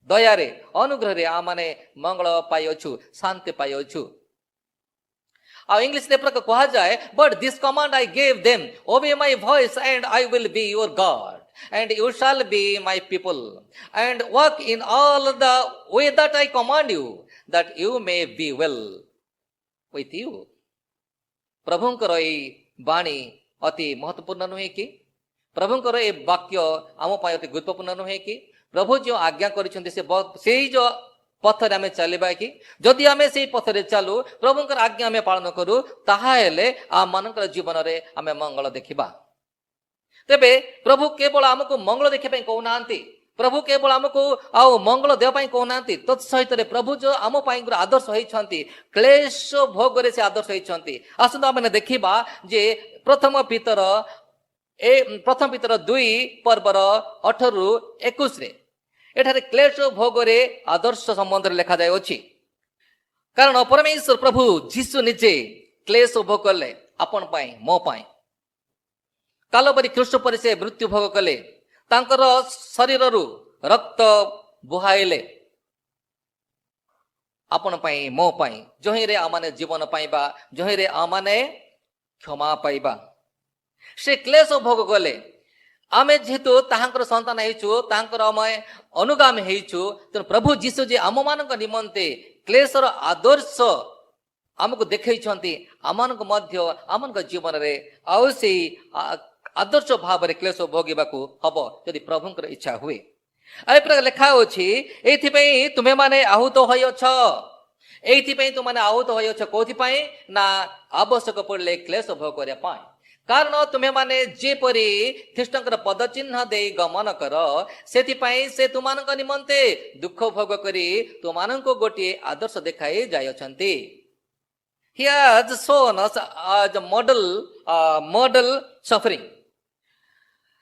ଦୟାରେ ଅନୁଗ୍ରହରେ ଆମମାନେ ମଙ୍ଗଳ ପାଇଅଛୁ, ଶାନ୍ତି ପାଇଅଛୁ। ଆଉ ଇଂଲିଶରେ ପ୍ରକାର କୁହାଯାଏ, but this command I gave them, ଓବେ my voice and I will be your god and you shall be my people and walk in all the way that I command you, that you may be well with you. ପ୍ରଭୁଙ୍କର ଏଇ ବାଣୀ ଅତି ମହତ୍ୱପୂର୍ଣ୍ଣ ନୁହେଁ କି? ପ୍ରଭୁଙ୍କର ଏ ବାକ୍ୟ ଆମ ପାଇଁ ଅତି ଗୁରୁତ୍ୱପୂର୍ଣ୍ଣ ନୁହେଁ କି? ପ୍ରଭୁ ଯେଉଁ ଆଜ୍ଞା କରିଛନ୍ତି ସେଇ ଯେଉଁ ପଥରେ ଆମେ ଚାଲିବା କି? ଯଦି ଆମେ ସେଇ ପଥରେ ଚାଲୁ, ପ୍ରଭୁଙ୍କର ଆଜ୍ଞା ଆମେ ପାଳନ କରୁ, ତାହା ହେଲେ ଆମମାନଙ୍କର ଜୀବନରେ ଆମେ ମଙ୍ଗଳ ଦେଖିବା। ତେବେ ପ୍ରଭୁ କେବଳ ଆମକୁ ମଙ୍ଗଳ ଦେଖିବା ପାଇଁ କହୁନାହାନ୍ତି, ପ୍ରଭୁ କେବଳ ଆମକୁ ଆଉ ମଙ୍ଗଳ ଦେବା ପାଇଁ କହୁନାହାନ୍ତି, ତତ୍ ସହିତରେ ପ୍ରଭୁ ଯେଉଁ ଆମ ପାଇଁ ଆଦର୍ଶ ହେଇଛନ୍ତି, କ୍ଲେଶ ଭୋଗରେ ସେ ଆଦର୍ଶ ହେଇଛନ୍ତି। ଆସନ୍ତୁ ଆମେ ଦେଖିବା ଯେ ପ୍ରଥମ ପିତର 2 ପର୍ବର 18ରୁ 21ରେ ଏଠାରେ କ୍ଲେଶ ଭୋଗରେ ଆଦର୍ଶ ସମ୍ବନ୍ଧରେ ଲେଖାଯାଇଅଛି। କାରଣ ପରମେଶ୍ୱର ପ୍ରଭୁ ଯୀଶୁ ନିଜେ କ୍ଲେଶ ଭୋଗ କଲେ ଆପଣ ପାଇଁ, ମୋ ପାଇଁ। କାଲବରୀ ଖ୍ରୀଷ୍ଟ ପରେ ସେ ମୃତ୍ୟୁ ଭୋଗ କଲେ, ତାଙ୍କର ଶରୀରରୁ ରକ୍ତ ବୁହାଇଲେ ଆପଣ ପାଇଁ, ମୋ ପାଇଁ, ଯହିଁରେ ଆମମାନେ ଜୀବନ ପାଇବା, ଯହିଁରେ ଆମମାନେ କ୍ଷମା ପାଇବା। ସେ କ୍ଲେଶ ଭୋଗ କଲେ आमे जेहेतु ताहांकर संतान हेचु ताहांकर आमे अनुगामी हेचु तेणु प्रभु जीशु जे आम मानक निमंते क्लेशर आदर्श आमको देखैछंती आमनक मध्य आमनक जीवन रे आउ से आदर्श भाव रे क्लेश भोगिबाकू हबो यदि प्रभुंकर इच्छा हुए। आ प्रकार लेखा अछि एथिपई तुमे माने आहुत होयछ एथिपई तुमाने आहुत होयछ कोथिपई ना आवश्यक पड़ले क्लेश भोग करिया पाए कारण तुमे माने जेपरि ख्रीष्टंकर पद चिन्ह दे गमन कर सेथिपई से तुमानक निमंते दुख भोग करी तुमाननको गोटे आदर्श देखाई जायछंती। He has shown us as a model suffering.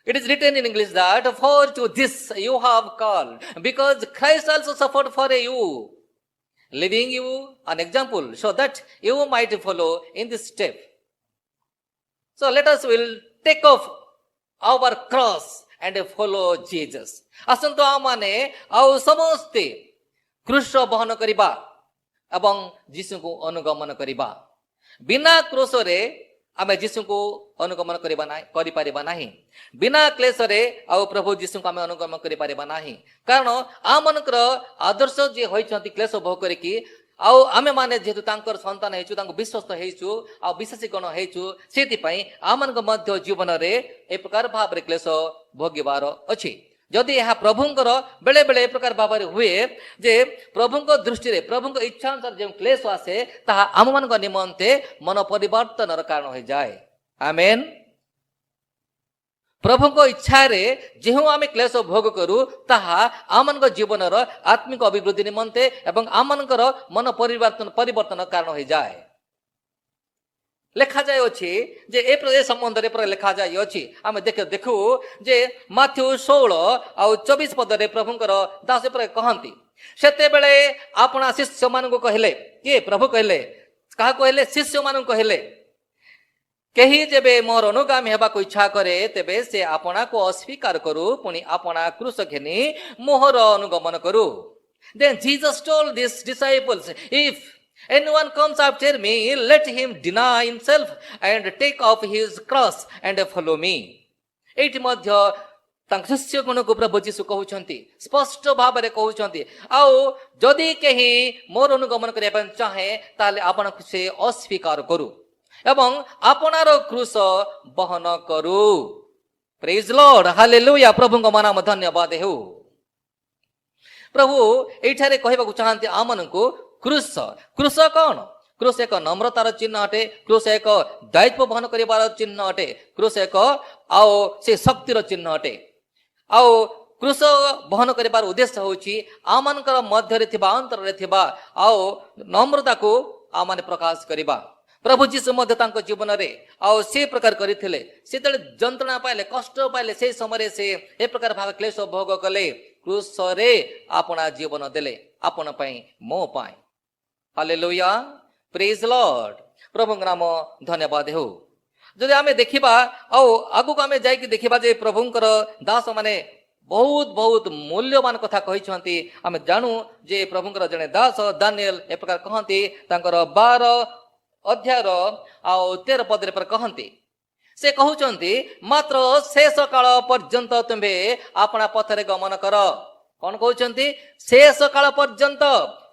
It is written in English that for to this you have called, because Christ also suffered for you, leaving you an example so that you might follow in this step. So let us will take off our cross and follow Jesus. आसंतो आमाने आउ समस्ते क्रूस बहन करिबा एवं जीशु को अनुगमन करिबा बिना क्रूस रे आमे जीशु को अनुगमन करिबा नाही करि परिबा नाही बिना क्लेश रे आउ प्रभु जीशु को आमे अनुगमन करि परिबा नाही कारण आमनकर आदर्श जे होइछंती क्लेश भोग करिकि आउ आमे माने जेतु तांकर संतान हेचु तांको विश्वस्त हेचु आ विश्वासी गण हेचु सेति पई आमनक मध्य जीवन रे ए प्रकार भाव रे क्लेश भोगिबार अछि। जदि यह प्रभुंकर बेले बेले प्रकार भाव हुए जे प्रभुंक दृष्टि रे प्रभुंक इच्छा अनुसार जो क्लेश आसे ताहा आम मान निमंते मन परिवर्तन कारण हो जाए। आमेन। प्रभुंक इच्छा रे जेहु आमे क्लेश भोग करू ताहा आमनक जीवन आत्मिक अभिवृद्धि निमंते एवं आमनकर मन परिवर्तन कारण हो जाए। लेखा जाय अछि जे ए संबंध रे पर लेखा जाय अछि आमे देखू जे माथ्यू 16 आ 24 पद रे प्रभुंकर दास पर कहंती सेते बेले आपना शिष्य मान को कहले के प्रभु कहले कहा कहले शिष्य मान को कहले केही जेबे मोर अनुगामी हेबा को इच्छा करे तेबे से आपना को अस्वीकार करू पुनी आपना क्रूस घेनी मोहर अनुगमन करू। Then Jesus told these disciples, if anyone comes after me, let him deny himself and take off his cross and follow me. एठी मध्य तांक शिष्य गुण को प्रभु जीशु कहउछंती स्पष्ट भाव रे कहउछंती आउ जदि केही मोर अनुगमन करिया पन चाहे ताले आपन से अस्वीकार करू एवं आपनार क्रूस बहन करू। Praise Lord, hallelujah. प्रभु को नाम धन्यवाद हेउ। प्रभु एठारे कहबाकू चाहंती आमनकू क्रूस क्रूस कौन? क्रूस एक नम्रतार चिन्ह अटे, क्रूस एक दायित्व बहन करिबार चिन्ह अटे, क्रूस एक आओ से शक्तिर चिन्ह अटे। आओ क्रूस बहन करिबार उद्देश्य होछि आमनकर मध्य रे थिबा अंतर रे थिबा आओ नम्रता को आमाने प्रकाश करिबा। प्रभु जीशु मध्य तांको जीवन रे आओ से प्रकार करिथिले सेतले जंत्रणा पाइले कष्ट पाइले से समय से ए प्रकार भाव क्लेश भोग कले क्रूस रे आपना जीवन देले आपन पई मो पाए। Hallelujah, praise Lord. प्रभु नाम धन्यवाद हो। जदि आमे देखिबा आओ आगु को आमे जाय कि देखिबा जे प्रभुंकर दास माने बहुत बहुत मूल्यवान कथा कहिछंती। आमे जानू जे प्रभुंकर जने दास दानिएल ए प्रकार कहंती तांकर 12 अध्याय आओ 13 पद रे पर कहंती से कहउचंती मात्र शेष काल पर्यंत तुम्हे अपना पथरे गमन कर। कौन कहउचंती? शेष काल पर्यंत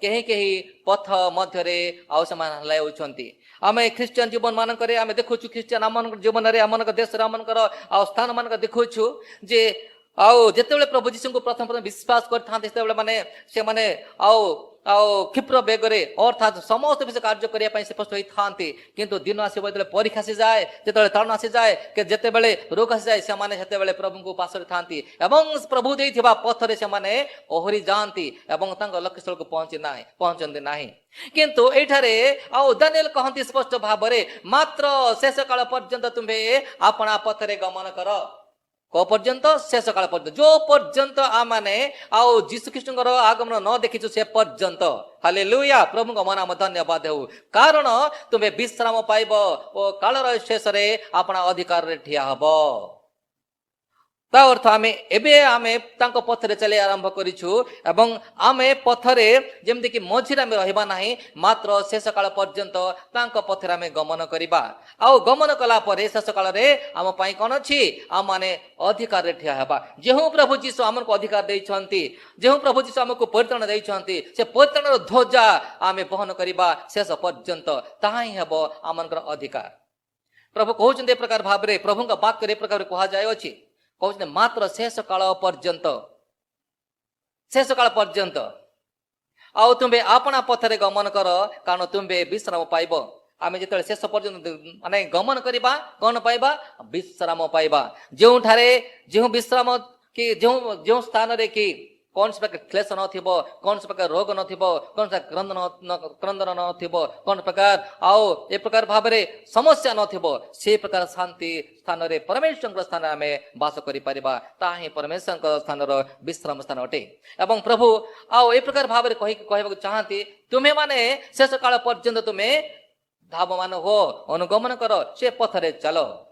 केही केही पथ मध्य रे आउ समान हलाउचंती। आमे ख्रिस्टियन जीवन मानकरे आमे देखुछु ख्रिस्टियन आमन जीवन रे आमन देश रे आमन आ स्थान मान देखुछु जे आओ जेतेबेले प्रभु जीशु को प्रथम प्रथम विश्वास करथांते सेतेबेले माने से माने आओ क्षिप्र बेगरे अर्थात समस्त विषय कार्य करिया पई स्पष्ट होई थांती किंतु दिन आसी बदले परीक्षा से जाए जेतेबेले तरण आसी जाए के जेतेबेले रोग आसी जाए से माने सेतेबेले प्रभु को पास रे थांती एवं प्रभु देइथिबा पथरे से माने ओहरी जानती एवं तांग लक्ष्य स्थल को पहुंचंदी नाही। किंतु एठारे आओ दानिएल कहंती स्पष्ट भाबरे मात्र शेष काल पर्यंत तुम्हे आपना पथरे गमन कर। को पर्यंत? शेष काल पर्यंत। जो पर्यंत आमाने आओ जीशु ख्रीष्टଙ୍କର आगमन न देखिछु से पर्यंत। हालेलुया, प्रभु को नाम धन्यवाद हो। कारण तुम्हें विश्राम पाइब ओ कालर शेष रे अपना अधिकार रे ठिया हबो। ତା ଅର୍ଥ ଆମେ ତାଙ୍କ ପଥରେ ଚାଲି ଆରମ୍ଭ କରିଛୁ ଏବଂ ଆମେ ପଥରେ ଯେମିତିକି ମଝିରେ ଆମେ ରହିବା ନାହିଁ, ମାତ୍ର ଶେଷ କାଳ ପର୍ଯ୍ୟନ୍ତ ତାଙ୍କ ପଥରେ ଆମେ ଗମନ କରିବା। ଆଉ ଗମନ କଲା ପରେ ଶେଷ କାଳରେ ଆମ ପାଇଁ କ'ଣ ଅଛି? ଆମମାନେ ଅଧିକାରରେ ଠିଆ ହେବା। ଯେଉଁ ପ୍ରଭୁ ଯୀଶୁ ଆମକୁ ଅଧିକାର ଦେଇଛନ୍ତି, ଯେଉଁ ପ୍ରଭୁ ଯୀଶୁ ଆମକୁ ପରିତ୍ରାଣ ଦେଇଛନ୍ତି, ସେ ପରିତ୍ରାଣର ଧ୍ୱଜା ଆମେ ବହନ କରିବା ଶେଷ ପର୍ଯ୍ୟନ୍ତ। ତାହା ହିଁ ହେବ ଆମମାନଙ୍କର ଅଧିକାର। ପ୍ରଭୁ କହୁଛନ୍ତି ଏ ପ୍ରକାର ଭାବରେ, ପ୍ରଭୁଙ୍କ ବାକ୍ୟରେ ଏ ପ୍ରକାର କୁହାଯାଇଅଛି, କହୁଛନ୍ତି ମାତ୍ର ଶେଷ କାଳ ପର୍ଯ୍ୟନ୍ତ ଆଉ ତୁମ୍ଭେ ଆପଣା ପଥରେ ଗମନ କର, କାରଣ ତୁମ୍ଭେ ବିଶ୍ରାମ ପାଇବ। ଆମେ ଯେତେବେଳେ ଶେଷ ପର୍ଯ୍ୟନ୍ତ ଗମନ କରିବା, କ'ଣ ପାଇବା? ବିଶ୍ରାମ ପାଇବା। ଯେଉଁ ବିଶ୍ରାମ କି ଯେଉଁ ସ୍ଥାନରେ କି କୌଣସି ପ୍ରକାର କ୍ଲେଶ ନଥିବ, କୌଣସି ପ୍ରକାର ରୋଗ ନଥିବ, କୌଣସି କ୍ରନ୍ଦନ ନଥିବ, କୌଣସି ପ୍ରକାର ଆଉ ଏ ପ୍ରକାର ଭାବରେ ସମସ୍ୟା ନଥିବ, ସେ ପ୍ରକାର ଶାନ୍ତି ସ୍ଥାନରେ ପରମେଶ୍ୱରଙ୍କ ସ୍ଥାନରେ ଆମେ ବାସ କରିପାରିବା। ତାହା ହିଁ ପରମେଶ୍ୱରଙ୍କ ସ୍ଥାନର ବିଶ୍ରାମ ସ୍ଥାନ ଅଟେ। ଏବଂ ପ୍ରଭୁ ଆଉ ଏ ପ୍ରକାର ଭାବରେ କହିବାକୁ ଚାହାନ୍ତି, ତୁମେମାନେ ଶେଷ କାଳ ପର୍ଯ୍ୟନ୍ତ ତୁମେ ଧାବମାନ ହୁଅ, ଅନୁଗମନ କର, ସେ ପଥରେ ଚାଲ।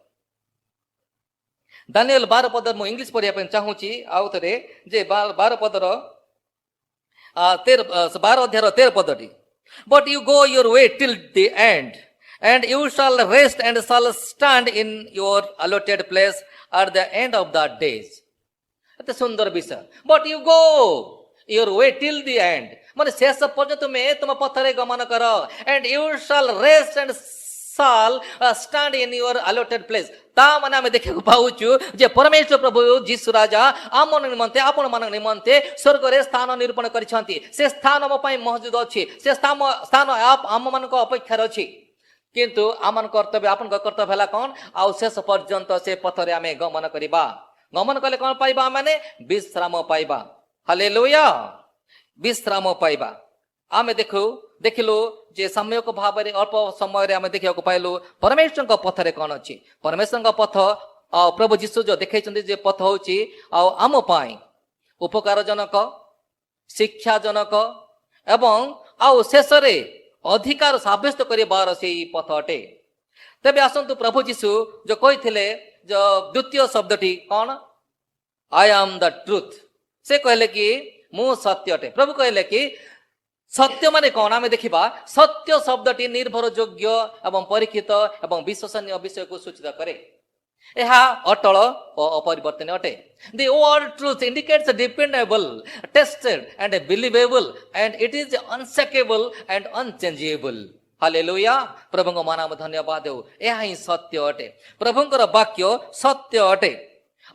ଦାନିଏଲ 12 ପଦ ମୁଁ ଇଂଲିଶ ପଢିବା ପାଇଁ ଚାହୁଁଛି ଆଉ ଥରେ, ଯେ 12 ପଦର 12 ଅଧ୍ୟାୟର 13 ପଦଟି। But you go your way till the end, and you shall rest and shall stand in your allotted place at the end of the days. ଏତେ ସୁନ୍ଦର ବିଷୟ। But you go your way till the end, ମାନେ ଶେଷ ପର୍ଯ୍ୟନ୍ତ ତୁମେ ତୁମ ପଥରେ ଗମନ କର। And you shall rest and shall stand in your allotted place. ତା ମାନେ ଆମେ ଦେଖିବାକୁ ପାଉଛୁ ଯେ ପରମେଶ୍ୱର ପ୍ରଭୁ ଯୀଶୁ ରାଜା ଆମ ନିମନ୍ତେ, ଆପଣମାନଙ୍କ ନିମନ୍ତେ ସ୍ୱର୍ଗରେ ସ୍ଥାନ ନିରୂପଣ କରିଛନ୍ତି। ସେ ସ୍ଥାନ ଆମ ପାଇଁ ମହଜୁଦ ଅଛି, ସେ ସ୍ଥାନ ଆମମାନଙ୍କ ଅପେକ୍ଷାରେ ଅଛି। କିନ୍ତୁ ଆପଣଙ୍କ କର୍ତ୍ତବ୍ୟ ହେଲା କ'ଣ? ଆଉ ଶେଷ ପର୍ଯ୍ୟନ୍ତ ସେ ପଥରେ ଆମେ ଗମନ କରିବା। ଗମନ କଲେ କ'ଣ ପାଇବା? ଆମେ ବିଶ୍ରାମ ପାଇବା। ହାଲେଲୁୟା, ବିଶ୍ରାମ ପାଇବା। ଆମେ ଦେଖିଲୁ ଯେ ସାମୟିକ ଭାବରେ ଅଳ୍ପ ସମୟରେ ଆମେ ଦେଖିବାକୁ ପାଇଲୁ ପରମେଶ୍ୱରଙ୍କ ପଥରେ କ'ଣ ଅଛି। ପରମେଶ୍ୱରଙ୍କ ପଥ ଆଉ ପ୍ରଭୁ ଯୀଶୁ ଯୋଉ ଦେଖେଇଛନ୍ତି ଯେ ପଥ ହଉଛି ଆଉ ଆମ ପାଇଁ ଉପକାରଜନକ, ଶିକ୍ଷାଜନକ ଏବଂ ଆଉ ଶେଷରେ ଅଧିକାର ସାବ୍ୟସ୍ତ କରିବାର ସେଇ ପଥ ଅଟେ। ତେବେ ଆସନ୍ତୁ, ପ୍ରଭୁ ଯୀଶୁ ଯୋଉ କହିଥିଲେ, ଯୋଉ ଦ୍ୱିତୀୟ ଶବ୍ଦଟି କ'ଣ? I am the truth। ସେ କହିଲେ କି ମୁଁ ସତ୍ୟ ଅଟେ। ପ୍ରଭୁ କହିଲେ କି ସତ୍ୟ ମାନେ କ'ଣ? ଆମେ ଦେଖିବା, ସତ୍ୟ ଶବ୍ଦଟି ନିର୍ଭରଯୋଗ୍ୟ ଏବଂ ପରୀକ୍ଷିତ ଏବଂ ବିଶ୍ୱସନୀୟ ବିଷୟକୁ ସୂଚିତ କରେ। ଏହା ଅଟଳ ଓ ଅପରିବର୍ତ୍ତନୀୟ ଅଟେ। The word truth indicates dependable, tested and believable, and it is unshakable and unchangeable। Hallelujah, ପ୍ରଭୁଙ୍କ ନାମ ଧନ୍ୟବାଦ ହେଉ। ଏହା ହିଁ ସତ୍ୟ ଅଟେ। ପ୍ରଭୁଙ୍କର ବାକ୍ୟ ସତ୍ୟ ଅଟେ।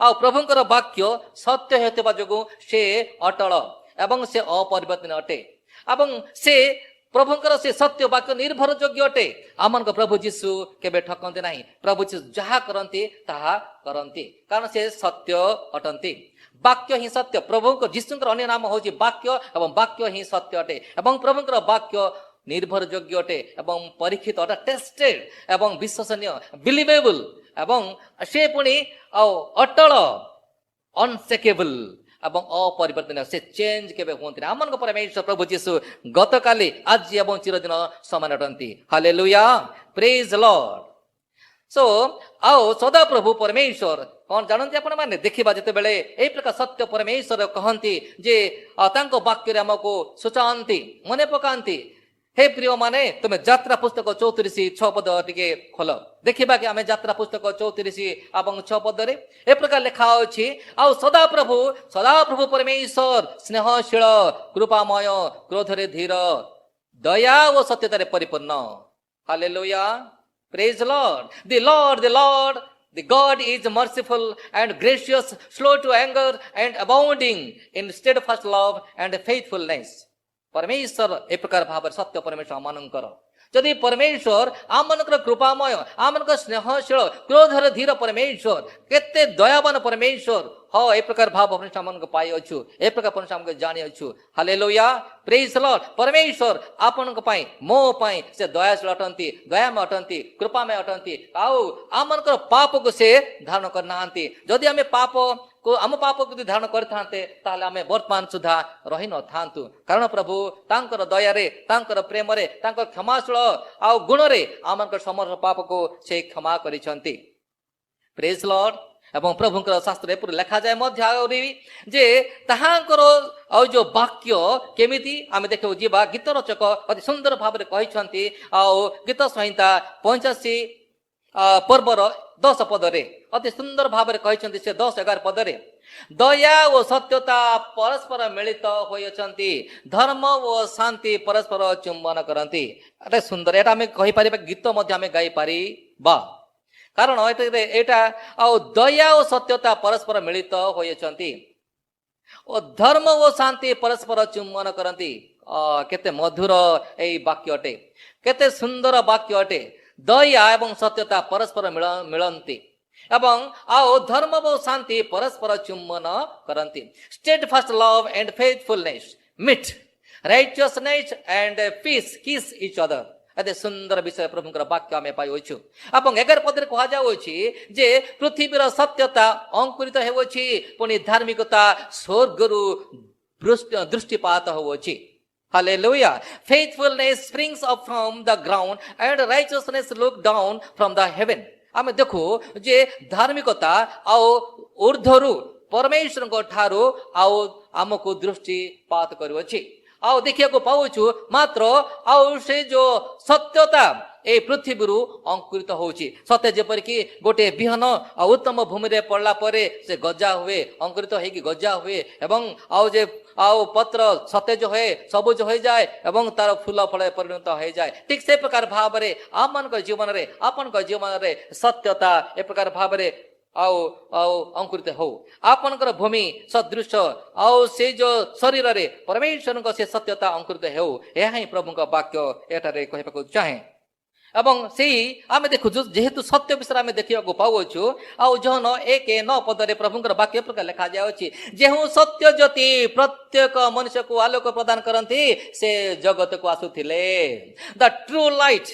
ଆଉ ପ୍ରଭୁଙ୍କର ବାକ୍ୟ ସତ୍ୟ ହେଉଥିବା ଯୋଗୁଁ ସେ ଅଟଳ ଏବଂ ସେ ଅପରିବର୍ତ୍ତନୀୟ ଅଟେ। ଏବଂ ସେ ପ୍ରଭୁଙ୍କର ସେ ସତ୍ୟ ବାକ୍ୟ ନିର୍ଭରଯୋଗ୍ୟ ଅଟେ। ଆମମାନଙ୍କ ପ୍ରଭୁ ଯୀଶୁ କେବେ ଠକନ୍ତି ନାହିଁ। ପ୍ରଭୁ ଯୀଶୁ ଯାହା କରନ୍ତି ତାହା କରନ୍ତି, କାରଣ ସେ ସତ୍ୟ ଅଟନ୍ତି। ବାକ୍ୟ ହିଁ ସତ୍ୟ। ପ୍ରଭୁଙ୍କ ଯୀଶୁଙ୍କର ଅନ୍ୟ ନାମ ହେଉଛି ବାକ୍ୟ ଏବଂ ବାକ୍ୟ ହିଁ ସତ୍ୟ ଅଟେ। ଏବଂ ପ୍ରଭୁଙ୍କର ବାକ୍ୟ ନିର୍ଭରଯୋଗ୍ୟ ଅଟେ ଏବଂ ପରୀକ୍ଷିତ ଅଟେ, ଟେଷ୍ଟେଡ ଏବଂ ବିଶ୍ୱସନୀୟ, ବିଲିଭେବଲ ଏବଂ ସେ ପୁଣି ଆଉ ଅଟଳ, ଅନସେକେବଲ ଏବଂ ଅପରିବର୍ତ୍ତନୀୟ। ସେ ଚେଞ୍ଜ କେବେ ହୁଅନ୍ତି ନା। ଆମମାନଙ୍କ ପରମେଶ୍ୱର ପ୍ରଭୁ ଯୀଶୁ ଗତକାଲି, ଆଜି ଏବଂ ଚିରଦିନ ସମାନ ଅଟନ୍ତି। Hallelujah, praise Lord. ସୋ ଆଉ ସଦାପ୍ରଭୁ ପରମେଶ୍ୱର କ'ଣ ଜାଣନ୍ତି ଆପଣମାନେ? ଦେଖିବା ଯେତେବେଳେ ଏଇ ପ୍ରକାର ସତ୍ୟ ପରମେଶ୍ୱର କହନ୍ତି ଯେ ତାଙ୍କ ବାକ୍ୟରେ ଆମକୁ ସୂଚାନ୍ତି, ମନେ ପକାନ୍ତି। हे प्रिय माने तुम यात्रा पुस्तक 34:6 पद टिके खोल। देखिबा कि आमे यात्रा पुस्तक 34:6 पद रे ए प्रकार लिखा अछि, आउ सदाप्रभु परमेश्वर स्नेहशील, कृपामय, क्रोधरे धीर, दया व सत्यतारे परिपूर्ण। Hallelujah, praise Lord. The Lord the God is merciful and gracious, slow to anger and abounding in steadfast love and faithfulness। परमेश्वर ए प्रकार भाव सत्य परमेश्वर आमनकर जदि परमेश्वर आमनकर कृपामय, आमनकर स्नेहशील, क्रोधर धीर परमेश्वर, केते दयावान परमेश्वर, हाँ ए प्रकार भाव परमेश्वर आमनक पाई अच्छु, ए प्रकार परमेश्वर आमक जानि अच्छु। Hallelujah, praise Lord. परमेश्वर आपनक पाई, मो पाई से दयाशील अटंती, दयामय अटंती, कृपामय अटंती। आउ आमनकर पाप को से धारण करनाहांती। जदि आमे पाप को आम पाप को धारण करते ताहले आमे वर्तमान सुधा रही न थांतु, कारण प्रभु तांकर दयारे, तांकर प्रेमरे, तांकर क्षमाशील आ गुणरे आमनकर समस्त पाप को से क्षमा करिसंती। Praise Lord. ଏବଂ ପ୍ରଭୁଙ୍କର ଶାସ୍ତ୍ରରେ ଏପରି ଲେଖାଯାଏ ମଧ୍ୟ ଆହୁରି ଯେ ତାହାଙ୍କର ଆଉ ଯୋଉ ବାକ୍ୟ କେମିତି ଆମେ ଦେଖିବାକୁ ଯିବା। ଗୀତ ରଚକ ଅତି ସୁନ୍ଦର ଭାବରେ କହିଛନ୍ତି ଆଉ ଗୀତ ସଂହିତା 85 ପର୍ବର 10 ପଦରେ ଅତି ସୁନ୍ଦର ଭାବରେ କହିଛନ୍ତି ସେ 10-11 ପଦରେ ଦୟା ଓ ସତ୍ୟତା ପରସ୍ପର ମିଳିତ ହୋଇଅଛନ୍ତି, ଧର୍ମ ଓ ଶାନ୍ତି ପରସ୍ପର ଚୁମ୍ବନ କରନ୍ତି। ଏଟା ସୁନ୍ଦର, ଏଟା ଆମେ କହିପାରିବା, ଗୀତ ମଧ୍ୟ ଆମେ ଗାଇପାରିବା। କାରଣ ଏଇଟା ଆଉ ଦୟା ଓ ସତ୍ୟତା ପରସ୍ପର ମିଳିତ ହୋଇଅଛନ୍ତି ଓ ଧର୍ମ ଓ ଶାନ୍ତି ପରସ୍ପର ଚୁମ୍ବନ କରନ୍ତି। କେତେ ମଧୁର ଏଇ ବାକ୍ୟ ଅଟେ, କେତେ ସୁନ୍ଦର ବାକ୍ୟ ଅଟେ। ଦୟା ଏବଂ ସତ୍ୟତା ପରସ୍ପର ମିଳନ୍ତି ଏବଂ ଆଉ ଧର୍ମ ଓ ଶାନ୍ତି ପରସ୍ପର ଚୁମ୍ବନ କରନ୍ତି। steadfast love and faithfulness meet, righteousness and peace kiss each other। ଏତେ ସୁନ୍ଦର ବିଷୟ ପ୍ରଭୁଙ୍କର ବାକ୍ୟ ଆମେ ପାଇଅଛୁ। ଏବଂ 11 ପଦରେ କୁହାଯାଉଛି ଯେ ପୃଥିବୀର ସତ୍ୟତା ଅଙ୍କୁରିତ ହେଉଅଛି, ପୁଣି ଧାର୍ମିକତା ସ୍ୱର୍ଗରୁ ଦୃଷ୍ଟିପାତ ହେଉଅଛି। Hallelujah. Faithfulness springs up from the ground and righteousness look down from the heaven। ଆମେ ଦେଖୁ ଯେ ଧାର୍ମିକତା ଆଉ ଊର୍ଦ୍ଧ୍ୱରୁ ପରମେଶ୍ୱରଙ୍କ ଠାରୁ ଆଉ ଆମକୁ ଦୃଷ୍ଟିପାତ କରୁଅଛି। ଆଉ ଦେଖିବାକୁ ପାଉଛୁ ମାତ୍ର ଆଉ ସେ ଯୋଉ ସତ୍ୟତା এই ପୃଥିବୀରୁ ଅଙ୍କୁରିତ ହଉଛି। ସତେ ଯେପରିକି ଗୋଟିଏ ବିହନ ଆଉ ଉତ୍ତମ ଭୂମିରେ ପଡିଲା ପରେ ସେ ଗଜା ହୁଏ, ଅଙ୍କୁରିତ ହେଇକି ଗଜା ହୁଏ ଏବଂ ଆଉ ପତ୍ର ସତେଜ ହୁଏ, ସବୁଜ ହୋଇଯାଏ ଏବଂ ତାର ଫୁଲ ଫଳ ପରିଣତ ହୋଇଯାଏ। ଠିକ ସେ ପ୍ରକାର ଭାବରେ ଆମମାନଙ୍କ ଜୀବନରେ, ଆପଣଙ୍କ ଜୀବନରେ ସତ୍ୟତା ଏ ପ୍ରକାର ଭାବରେ ଆଉ ଅଙ୍କୁରିତ ହଉ। ଆପଣଙ୍କର ଭୂମି ସଦୃଶ ଆଉ ସେ ଯୋଉ ଶରୀରରେ ପରମେଶ୍ୱରଙ୍କ ସେ ସତ୍ୟତା ଅଙ୍କୁରିତ ହେଉ, ଏହା ହିଁ ପ୍ରଭୁଙ୍କ ବାକ୍ୟ ଏଠାରେ କହିବାକୁ ଚାହେଁ। ଏବଂ ସେଇ ଆମେ ଦେଖୁଛୁ ଯେହେତୁ ସତ୍ୟ ବିଷୟରେ ଆମେ ଦେଖିବାକୁ ପାଉଛୁ। ଆଉ ଜହନ 1:9 ପଦରେ ପ୍ରଭୁଙ୍କର ବାକ୍ୟ ପ୍ରକାର ଲେଖାଯାଉଛି, ଯେଉଁ ସତ୍ୟ ଜ୍ୟୋତି ପ୍ରତ୍ୟେକ ମନୁଷ୍ୟକୁ ଆଲୋକ ପ୍ରଦାନ କରନ୍ତି ସେ ଜଗତକୁ ଆସୁଥିଲେ। The true light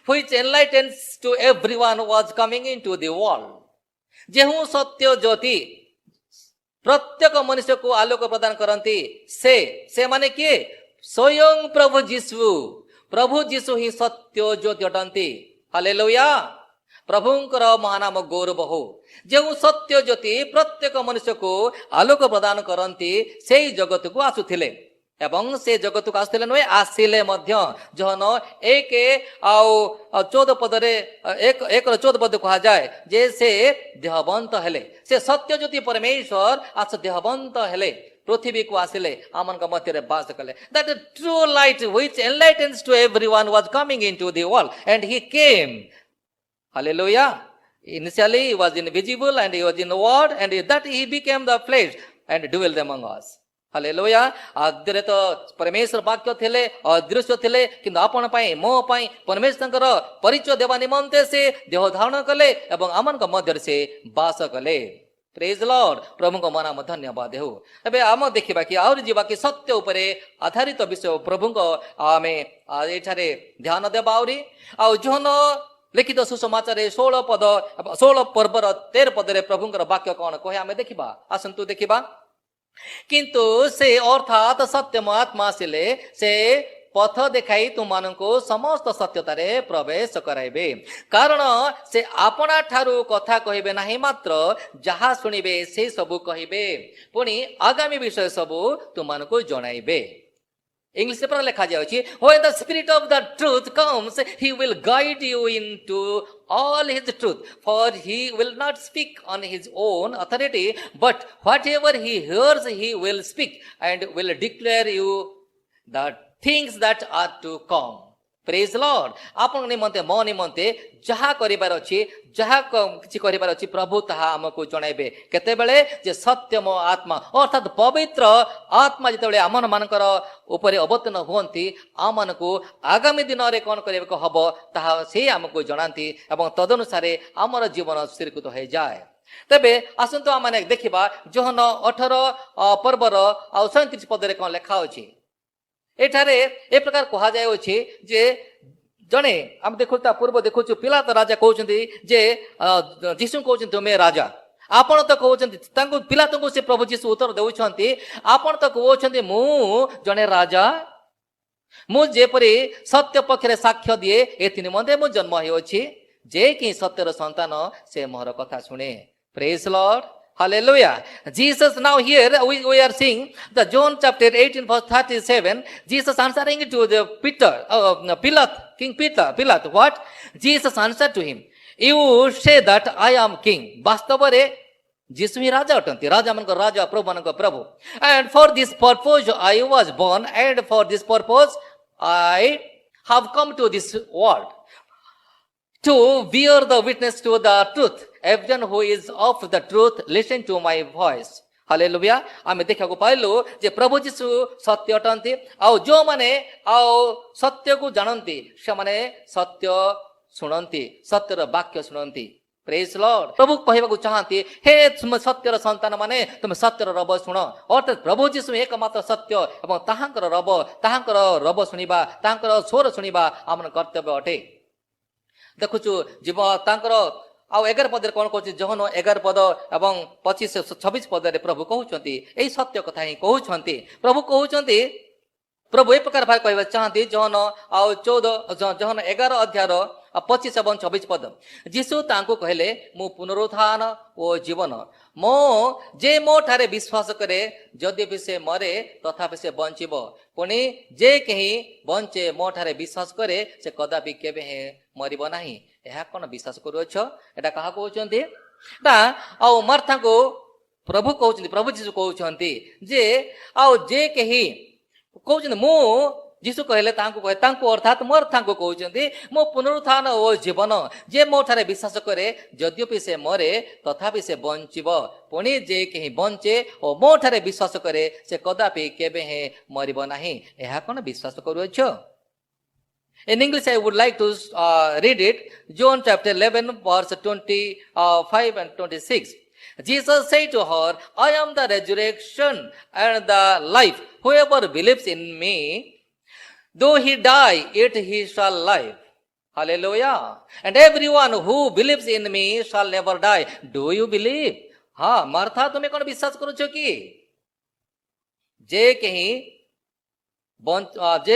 which enlightens to everyone was coming into the world। ଯେଉଁ ସତ୍ୟ ଜ୍ୟୋତି ପ୍ରତ୍ୟେକ ମନୁଷ୍ୟକୁ ଆଲୋକ ପ୍ରଦାନ କରନ୍ତି ସେମାନେ କିଏ? ସ୍ୱୟଂ ପ୍ରଭୁ ଯୀଶୁ। ପ୍ରଭୁ ଯୀଶୁ ହିଁ ସତ୍ୟ ଜ୍ୟୋତି ଅଟନ୍ତି। ହାଲେଲୁୟା। ପ୍ରଭୁଙ୍କର ମହାନାମ ଗୌରବ ହଉ। ଯେଉଁ ସତ୍ୟ ଜ୍ୟୋତି ପ୍ରତ୍ୟେକ ମନୁଷ୍ୟକୁ ଆଲୋକ ପ୍ରଦାନ କରନ୍ତି ସେଇ ଜଗତକୁ ଆସୁଥିଲେ ଏବଂ ସେ ଜଗତକୁ ଆସୁଥିଲେ ନୁହେଁ, ଆସିଲେ ମଧ୍ୟ। ଜହନ 1:14 ପଦରେ 1:14 ପଦ କୁହାଯାଏ ଯେ ସେ ଦେହବନ୍ତ ହେଲେ। ସେ ସତ୍ୟ ଜ୍ୟୋତି ପରମେଶ୍ୱର ଦେହବନ୍ତ ହେଲେ, ପୃଥିବୀକୁ ଆସିଲେ, ଆମମାନଙ୍କ ମଧ୍ୟରେ ବାସ କଲେ। That the true light which enlightens to everyone was coming into the world and he came। Hallelujah। Initially he was invisible and he was in the word and that he became the flesh and dwelled among us। Hallelujah. ଆଦ୍ୟରେ ତ ପରମେଶ୍ୱର ବାକ୍ୟ ଥିଲେ, ଅଦୃଶ୍ୟ ଥିଲେ, କିନ୍ତୁ ଆପଣ ପାଇଁ, ମୋ ପାଇଁ ପରମେଶ୍ୱରଙ୍କର ପରିଚୟ ଦେବା ନିମନ୍ତେ ସେ ଦେହ ଧାରଣ କଲେ ଏବଂ ଆମମାନଙ୍କ ମଧ୍ୟରେ ସେ ବାସ କଲେ। ପ୍ରେଜ୍ ଲର୍ଡ। ପ୍ରଭୁଙ୍କ ନାମ ଧନ୍ୟବାଦ ହେଉ। ଏବେ ଆମେ ଦେଖିବା କି ଆହୁରି ଯିବା କି ସତ୍ୟ ଉପରେ ଆଧାରିତ ବିଷୟ ପ୍ରଭୁଙ୍କ ଆମେ ଏଠାରେ ଧ୍ୟାନ ଦେବା ଆହୁରି। ଆଉ ଜହନ ଲିଖିତ ସୁସମାଚାରରେ 16 ପର୍ବର 13 ପଦରେ ପ୍ରଭୁଙ୍କର ବାକ୍ୟ କଣ କହେ ଆମେ ଦେଖିବା। ଆସନ୍ତୁ ଦେଖିବା। କିନ୍ତୁ ସେ ଅର୍ଥାତ୍ ସତ୍ୟମ ଆତ୍ମା ଆସିଲେ ସେ ପଥ ଦେଖାଇ ତୁମମାନଙ୍କୁ ସମସ୍ତ ସତ୍ୟତାରେ ପ୍ରବେଶ କରାଇବେ। କାରଣ ସେ ଆପଣା ଠାରୁ କଥା କହିବେ ନାହିଁ, ମାତ୍ର ଯାହା ଶୁଣିବେ ସେ ସବୁ କହିବେ, ପୁଣି ଆଗାମୀ ବିଷୟ ସବୁ ତୁମମାନଙ୍କୁ ଜଣାଇବେ। ଇଂଲିଶ ପେପର ଲେଖାଯାଉଛି, when the spirit of the truth comes he will guide you into all his truth, for he will not speak on his own authority, but whatever he hears he will speak and will declare you the things that are to come। Praise Lord। ଆପଣଙ୍କ ନିମନ୍ତେ, ମୋ ନିମନ୍ତେ ଯାହା କରିବାର ଅଛି, ଯାହା କିଛି କରିବାର ଅଛି ପ୍ରଭୁ ତାହା ଆମକୁ ଜଣାଇବେ। କେତେବେଳେ? ଯେ ସତ୍ୟମ ଆତ୍ମା ଅର୍ଥାତ୍ ପବିତ୍ର ଆତ୍ମା ଯେତେବେଳେ ଆମମାନଙ୍କର ଉପରେ ଅବତୀର୍ଣ୍ଣ ହୁଅନ୍ତି, ଆମମାନଙ୍କୁ ଆଗାମୀ ଦିନରେ କ'ଣ କରିବାକୁ ହବ ତାହା ସେ ଆମକୁ ଜଣାନ୍ତି ଏବଂ ତଦନୁସାରେ ଆମର ଜୀବନ ସ୍ଥିରୀକୃତ ହୋଇଯାଏ। ତେବେ ଆସନ୍ତୁ ଆମେ ଦେଖିବା ଜହନ 18 ପର୍ବର 37 ପଦରେ କ'ଣ ଲେଖା ଅଛି। ଏଠାରେ ଏ ପ୍ରକାର କୁହାଯାଉଛି ଯେ ଜଣେ ଆମେ ଦେଖୁ, ତା ପୂର୍ବ ଦେଖୁଛୁ ପିଲାତ ରାଜା କହୁଛନ୍ତି ଯେ ଯୀଶୁ କହୁଛନ୍ତି ତୁମେ ରାଜା। ଆପଣ ତ କହୁଛନ୍ତି, ତାଙ୍କୁ ପିଲାତଙ୍କୁ ସେ ପ୍ରଭୁ ଯୀଶୁ ଉତ୍ତର ଦେଉଛନ୍ତି, ଆପଣ ତ କହୁଛନ୍ତି ମୁଁ ଜଣେ ରାଜା। ମୁଁ ଯେପରି ସତ୍ୟ ପକ୍ଷରେ ସାକ୍ଷ୍ୟ ଦିଏ, ଏଥି ନିମନ୍ତେ ମୁଁ ଜନ୍ମ ହେଉଅଛି, ଯେ କି ସତ୍ୟର ସନ୍ତାନ ସେ ମୋର କଥା ଶୁଣେ। Praise Lord. Hallelujah. Jesus now here we are seeing the John chapter 18 verse 37. Jesus answering to the King Pilate. What? Jesus answered to him. You say that I am king. ବାସ୍ତବରେ ଯୀଶୁ ହିଁ ରାଜା ଅଟନ୍ତି, ରାଜାମାନଙ୍କ ରାଜା, ପ୍ରଭୁମାନଙ୍କ ପ୍ରଭୁ. And for this purpose I was born, and for this purpose I have come to this world, to bear the witness to the truth. Everyone who is of the truth, listen to my voice. Hallelujah. ଆମେ ଦେଖିବାକୁ ପାଇଲୁ ଯେ ପ୍ରଭୁ ଯୀଶୁ ସତ୍ୟ ଅଟନ୍ତି, ଆଉ ଯୋଉମାନେ ଆଉ ସତ୍ୟକୁ ଜାଣନ୍ତି ସେମାନେ ସତ୍ୟ ଶୁଣନ୍ତି, ସତ୍ୟର ବାକ୍ୟ ଶୁଣନ୍ତି. Praise Lord. ପ୍ରଭୁ କହିବାକୁ ଚାହାନ୍ତି, ହେ ସତ୍ୟର ସନ୍ତାନ ମାନେ ତୁମେ ସତ୍ୟର ରବ ଶୁଣ. ଅର୍ଥାତ୍ ପ୍ରଭୁ ଯୀଶୁ ଏକମାତ୍ର ସତ୍ୟ ଏବଂ ତାହାଙ୍କର ରବ ଶୁଣିବା, ତାହାଙ୍କର ସ୍ୱର ଶୁଣିବା ଆମର କର୍ତ୍ତବ୍ୟ ଅଟେ. ଦେଖୁଛୁ ଜୀବ ତାଙ୍କର ଆଉ 11 ପଦରେ କଣ କହୁଛି? ଜହନ 11 ପଦ ଏବଂ 25-26 ପଦରେ ପ୍ରଭୁ କହୁଛନ୍ତି ଏଇ ସତ୍ୟ କଥା ହିଁ କହୁଛନ୍ତି. ପ୍ରଭୁ କହୁଛନ୍ତି, ପ୍ରଭୁ ଏ ପ୍ରକାର ଭାବେ କହିବାକୁ ଚାହାନ୍ତି ଜହନ 11 ଅଧ୍ୟାୟର 25 ଏବଂ 26 ପଦ. ଯୀଶୁ ତାଙ୍କୁ କହିଲେ, ମୁଁ ପୁନରୁତ୍ଥାନ ଓ ଜୀବନ. ଯେ ମୋ ଠାରେ ବିଶ୍ୱାସ କରେ ଯଦି ବି ସେ ମରେ ତଥାପି ସେ ବଞ୍ଚିବ. ପୁଣି ଯେ କେହି ବଞ୍ଚେ ମୋ ଠାରେ ବିଶ୍ୱାସ କରେ ସେ କଦାପି କେବେ ହେଁ ମରିବ ନାହିଁ. ଏହା କଣ ବିଶ୍ୱାସ କରୁଅଛ? ଏଟା କାହା କହୁଛନ୍ତି? ନା ଆଉ ମାର୍ଥାଙ୍କୁ ପ୍ରଭୁ କହୁଛନ୍ତି, ପ୍ରଭୁ ଯୀଶୁ କହୁଛନ୍ତି ଯେ ଆଉ ଯେ କେହି କହୁଛନ୍ତି ଯୀଶୁ କହିଲେ ତାଙ୍କୁ ଅର୍ଥାତ୍ ମାର୍ଥାଙ୍କୁ କହୁଛନ୍ତି, ମୋ ପୁନରୁତ୍ଥାନ ଓ ଜୀବନ. ଯେ ମୋ ଠାରେ ବିଶ୍ୱାସ କରେ ଯଦ୍ୟପି ସେ ମରେ ତଥାପି ସେ ବଞ୍ଚିବ. ପୁଣି ଯେ କେହି ବଞ୍ଚେ ଓ ମୋ ଠାରେ ବିଶ୍ୱାସ କରେ ସେ କଦାପି କେବେ ହେଁ ମରିବ ନାହିଁ. ଏହା କଣ ବିଶ୍ୱାସ କରୁଅଛ? In English, I would like to read it. John chapter 11, verse 25 and 26. Jesus said to her, I am the resurrection and the life. Whoever believes in me, though he die, yet he shall live. Hallelujah. And everyone who believes in me shall never die. Do you believe? हाँ Martha, तुम्हें कौन विश्वास करो छो कि जे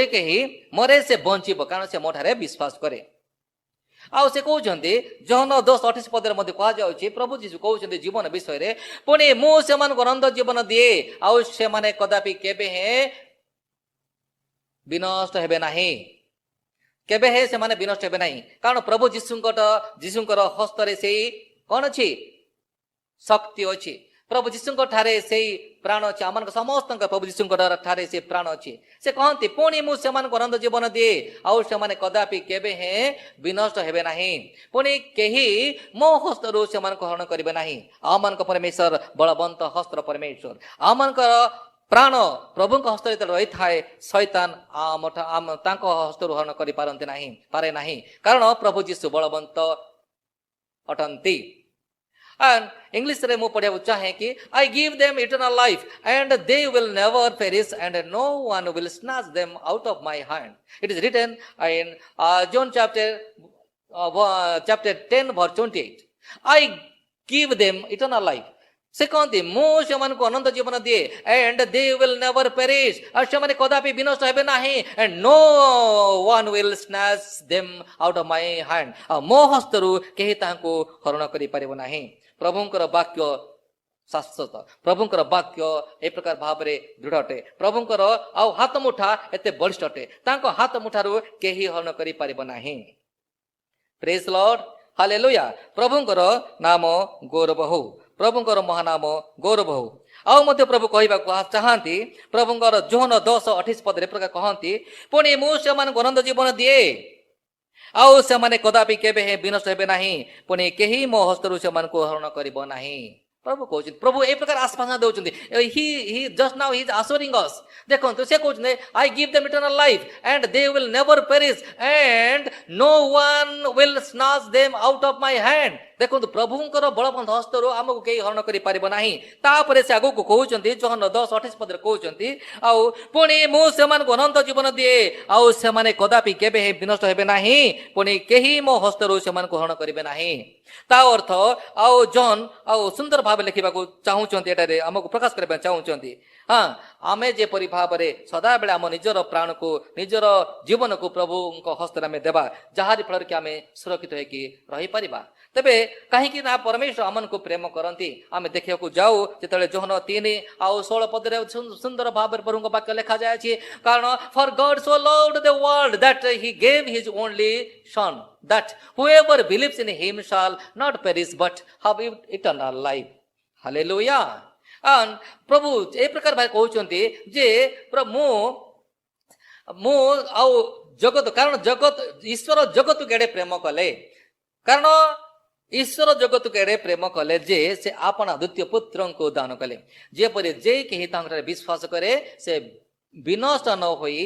कहीं मरे से बंचिब, कारण से मोठारे विश्वास करे. ଆଉ ସେ କହୁଛନ୍ତି ଜହନ 10:28 ପଦରେ ମଧ୍ୟ କୁହାଯାଉଛି, ପ୍ରଭୁ ଯୀଶୁ କହୁଛନ୍ତି ଜୀବନ ବିଷୟରେ, ପୁଣି ମୁଁ ସେମାନଙ୍କୁ ଅନନ୍ତ ଜୀବନ ଦିଏ ଆଉ ସେମାନେ କଦାପି କେବେ ହେଁ ବିନଷ୍ଟ ହେବେ ନାହିଁ. କେବେ ହେଁ ସେମାନେ ବିନଷ୍ଟ ହେବେ ନାହିଁ. କାରଣ ପ୍ରଭୁ ଯୀଶୁଙ୍କର ହସ୍ତରେ ସେଇ କଣ ଅଛି? ଶକ୍ତି ଅଛି. ପ୍ରଭୁ ଯୀଶୁଙ୍କ ଠାରେ ସେଇ ପ୍ରାଣ ଅଛି. ଆମମାନଙ୍କ ସମସ୍ତଙ୍କ ପ୍ରଭୁ ଯୀଶୁଙ୍କ ଠାରେ ସେ ପ୍ରାଣ ଅଛି. ସେ କହନ୍ତି, ପୁଣି ମୁଁ ସେମାନଙ୍କୁ ଅନନ୍ତ ଜୀବନ ଦିଏ ଆଉ ସେମାନେ କଦାପି କେବେ ହେଁ ବିନଷ୍ଟ ହେବେ ନାହିଁ. ପୁଣି କେହି ମୋ ହସ୍ତରୁ ସେମାନଙ୍କୁ ହରଣ କରିବେ ନାହିଁ. ଆମମାନଙ୍କ ପରମେଶ୍ୱର ବଳବନ୍ତ ହସ୍ତର ପରମେଶ୍ୱର. ଆମମାନଙ୍କର ପ୍ରାଣ ପ୍ରଭୁଙ୍କ ହସ୍ତରେ ଯେତେବେଳେ ରହିଥାଏ ଶୈତାନ ତାଙ୍କ ହସ୍ତରୁ ହରଣ କରିପାରନ୍ତି ନାହିଁ, ପାରେ ନାହିଁ. କାରଣ ପ୍ରଭୁ ଯୀଶୁ ବଳବନ୍ତ ଅଟନ୍ତି. And English ରେ ମୁଁ ପଢିବାକୁ ଚାହେଁ କି I give them eternal life and they will never perish and no one will snatch them out of my hand. It is written in John chapter 10 verse 28. I give them eternal life. ସେ କହନ୍ତି ମୁଁ ସେମାନଙ୍କୁ ଅନନ୍ତ ଜୀବନ ଦିଏ and they will never perish. ଆଉ ସେମାନେ କଦାପି ବିନଷ୍ଟ ହେବେ ନାହିଁ and no one will snatch them out of my hand. ଆଉ ମୋ ହସ୍ତରୁ କେହି ତାହାଙ୍କୁ ହରଣ କରିପାରିବ ନାହିଁ. ପ୍ରଭୁଙ୍କର ବାକ୍ୟ ଶାଶ୍ୱତ. ପ୍ରଭୁଙ୍କର ବାକ୍ୟ ଏ ପ୍ରକାର ଭାବରେ ଦୃଢ ଅଟେ. ପ୍ରଭୁଙ୍କର ଆଉ ହାତ ମୁଠା ଏତେ ବଳିଷ୍ଠ ଅଟେ, ତାଙ୍କ ହାତ ମୁଠାରୁ କେହି ହରଣ କରିପାରିବ ନାହିଁ. ପ୍ରେଜ୍ ଲର୍ଡ. ହାଲେଲୁୟା. ପ୍ରଭୁଙ୍କର ନାମ ଗୌରବ ହଉ, ପ୍ରଭୁଙ୍କର ମହାନାମ ଗୌରବ ହଉ. ଆଉ ମଧ୍ୟ ପ୍ରଭୁ କହିବାକୁ ଚାହାନ୍ତି, ପ୍ରଭୁଙ୍କର ଜୋହନ 10:28 ପଦରେ ପ୍ରକାର କହନ୍ତି, ପୁଣି ମୁଁ ସେମାନଙ୍କୁ ଅନନ୍ତ ଜୀବନ ଦିଏ ଆଉ ସେମାନେ କଦାପି କେବେ ହେଁ ବିନଷ୍ଟ ହେବେ ନାହିଁ. ପୁଣି କେହି ମୋ ହସ୍ତରୁ ସେମାନଙ୍କୁ ହରଣ କରିବ ନାହିଁ. ପ୍ରଭୁ କହୁଛନ୍ତି, ପ୍ରଭୁ ଏ ପ୍ରକାର ଆଶ୍ୱାସନା ଦେଉଛନ୍ତି. Just now he is assuring us. ଦେଖନ୍ତୁ ସେ କହୁଛନ୍ତି, I give them eternal life and they will never perish and no one will snatch them out of my hand. ଦେଖନ୍ତୁ ପ୍ରଭୁଙ୍କର ବଳବନ୍ତ ହସ୍ତରୁ ଆମକୁ କେହି ହରଣ କରିପାରିବ ନାହିଁ. ତାପରେ ସେ ଆଗକୁ କହୁଛନ୍ତି, ଜହନ 10:28 ପଦରେ କହୁଛନ୍ତି, ଆଉ ପୁଣି ମୁଁ ସେମାନଙ୍କୁ ଅନନ୍ତ ଜୀବନ ଦିଏ ଆଉ ସେମାନେ କଦାପି କେବେ ବିନଷ୍ଟ ହେବେ ନାହିଁ. ପୁଣି କେହି ମୋ ହସ୍ତରୁ ସେମାନଙ୍କୁ ହରଣ କରିବେ ନାହିଁ. ତା ଅର୍ଥ ଆଉ ଜହନ ଆଉ ସୁନ୍ଦର ଭାବେ ଲେଖିବାକୁ ଚାହୁଁଛନ୍ତି, ଏଠାରେ ଆମକୁ ପ୍ରକାଶ କରିବା ପାଇଁ ଚାହୁଁଛନ୍ତି. ଆମେ ଯେପରି ଭାବରେ ସଦାବେଳେ ଆମ ନିଜର ପ୍ରାଣକୁ ନିଜର ଜୀବନକୁ ପ୍ରଭୁଙ୍କ ହସ୍ତରେ ଆମେ ଦେବା, ଯାହାରି ଫଳରେ କି ଆମେ ସୁରକ୍ଷିତ ହେଇକି ରହିପାରିବା. ତେବେ କାହିଁକି ନା ପରମେଶ୍ୱର ଆମକୁ ପ୍ରେମ କରନ୍ତି ଆମେ ଦେଖିବାକୁ ଯାଉ ଯେତେବେଳେ ଯୋହନ 3:16 ପଦରେ ସୁନ୍ଦର ଭାବରେ ପ୍ରଭୁଙ୍କ ବାକ୍ୟ ଲେଖାଯାଇଛି କାରଣ for God so loved the world that he gave his only son that whoever believes in him shall not perish but have eternal life hallelujah and ପ୍ରଭୁ ଏ ପ୍ରକାର ଭାଇ କହୁଛନ୍ତି ଯେ ମୁଁ ଆଉ ଜଗତ କାରଣ ଜଗତ ଈଶ୍ୱର ଜଗତ କେଡ଼େ ପ୍ରେମ କଲେ କାରଣ ଈଶ୍ୱର ଜଗତ କେଡ଼େ ପ୍ରେମ କଲେ ଯେ ସେ ଆପଣା ଦ୍ୱିତୀୟ ପୁତ୍ରଙ୍କୁ ଦାନ କଲେ ଯେପରି ଯେ କେହି ତାଙ୍କର ବିଶ୍ୱାସ କରେ ସେ ବିନଷ୍ଟ ନ ହୋଇ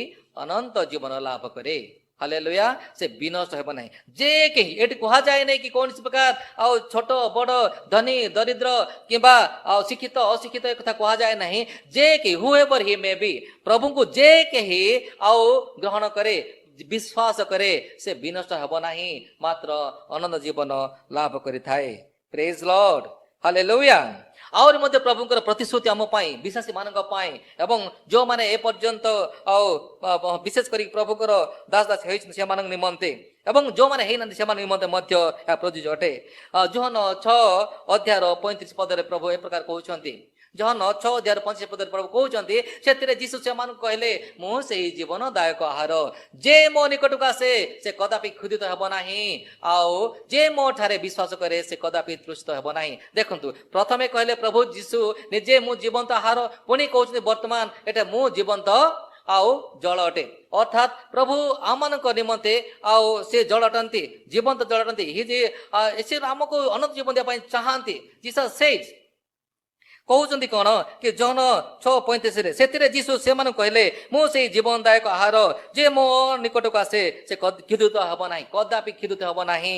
ଅନନ୍ତ ଜୀବନ ଲାଭ କରେ ହାଲେଲୁୟା ସେ ବିନଷ୍ଟ ହେବ ନାହିଁ ଯେ କେହି ଏଠି କୁହାଯାଏ ନାହିଁ କି କୌଣସି ପ୍ରକାର ଆଉ ଛୋଟ ବଡ଼ ଧନୀ ଦରିଦ୍ର କିମ୍ବା ଆଉ ଶିକ୍ଷିତ ଅଶିକ୍ଷିତ ଏ କଥା କୁହାଯାଏ ନାହିଁ ଯେ କେହି ହୁଏଭର ହି ମେ ବି ପ୍ରଭୁଙ୍କୁ ଯେ କେହି ଆଉ ଗ୍ରହଣ କରେ ବିଶ୍ୱାସ କରେ ସେ ବିନଷ୍ଟ ହେବ ନାହିଁ ମାତ୍ର ଅନନ୍ତ ଜୀବନ ଲାଭ କରିଥାଏ ପ୍ରେଜ୍ ଲର୍ଡ ହାଲେଲୁୟା ଆହୁରି ମଧ୍ୟ ପ୍ରଭୁଙ୍କର ପ୍ରତିଶ୍ରୁତି ଆମ ପାଇଁ ବିଶ୍ୱାସୀ ମାନଙ୍କ ପାଇଁ ଏବଂ ଯେଉଁମାନେ ଏ ପର୍ଯ୍ୟନ୍ତ ଆଉ ବିଶେଷ କରି ପ୍ରଭୁଙ୍କର ଦାସ ଦାସ ହେଇଛନ୍ତି ସେମାନଙ୍କ ନିମନ୍ତେ ଏବଂ ଯେଉଁମାନେ ହେଇନାହାନ୍ତି ସେମାନଙ୍କ ନିମନ୍ତେ ମଧ୍ୟ ଏହା ପ୍ରଯୁଜ୍ୟ ଅଟେ ଯୋହନ 6:35 ପଦରେ ପ୍ରଭୁ ଏ ପ୍ରକାର କହୁଛନ୍ତି ଯୋହନ 6:35 ପଦରେ ପ୍ରଭୁ କହୁଛନ୍ତି ସେଥିରେ ଯୀଶୁ ସେମାନଙ୍କୁ କହିଲେ ମୁଁ ସେହି ଜୀବନଦାୟକ ଆହାର ଯେ ମୋ ନିକଟକୁ ଆସେ ସେ କଦାପି କ୍ଷୁଧିତ ହେବ ନାହିଁ ଆଉ ଯେ ମୋ ଠାରେ ବିଶ୍ୱାସ କରେ ସେ କଦାପି ତୃଷିତ ହେବ ନାହିଁ ଦେଖନ୍ତୁ ପ୍ରଥମେ କହିଲେ ପ୍ରଭୁ ଯୀଶୁ ନିଜେ ମୁଁ ଜୀବନ୍ତ ଆହାର ପୁଣି କହୁଛନ୍ତି ବର୍ତ୍ତମାନ ଏଟା ମୁଁ ଜୀବନ୍ତ ଆଉ ଜଳ ଅଟେ ଅର୍ଥାତ୍ ପ୍ରଭୁ ଆମମାନଙ୍କ ନିମନ୍ତେ ଆଉ ସେ ଜଳ ଅଟନ୍ତି ଜୀବନ୍ତ ଜଳ ଅଟନ୍ତି ସେ ଆମକୁ ଅନନ୍ତ ଜୀବନ ଦେବା ପାଇଁ ଚାହାନ୍ତି ଜିସସ୍ ସେଜ୍ କହୁଛନ୍ତି କଣ କି ଯୋହନ 6:35 ସେଥିରେ ଯୀଶୁ ସେମାନଙ୍କୁ କହିଲେ ମୁଁ ସେଇ ଜୀବନଦାୟକ ଆହାର ଯେ ମୋ ନିକଟକୁ ଆସେ ସେ କ୍ଷୁଧିତ ହେବ ନାହିଁ କଦାପି କ୍ଷୁଧିତ ହେବ ନାହିଁ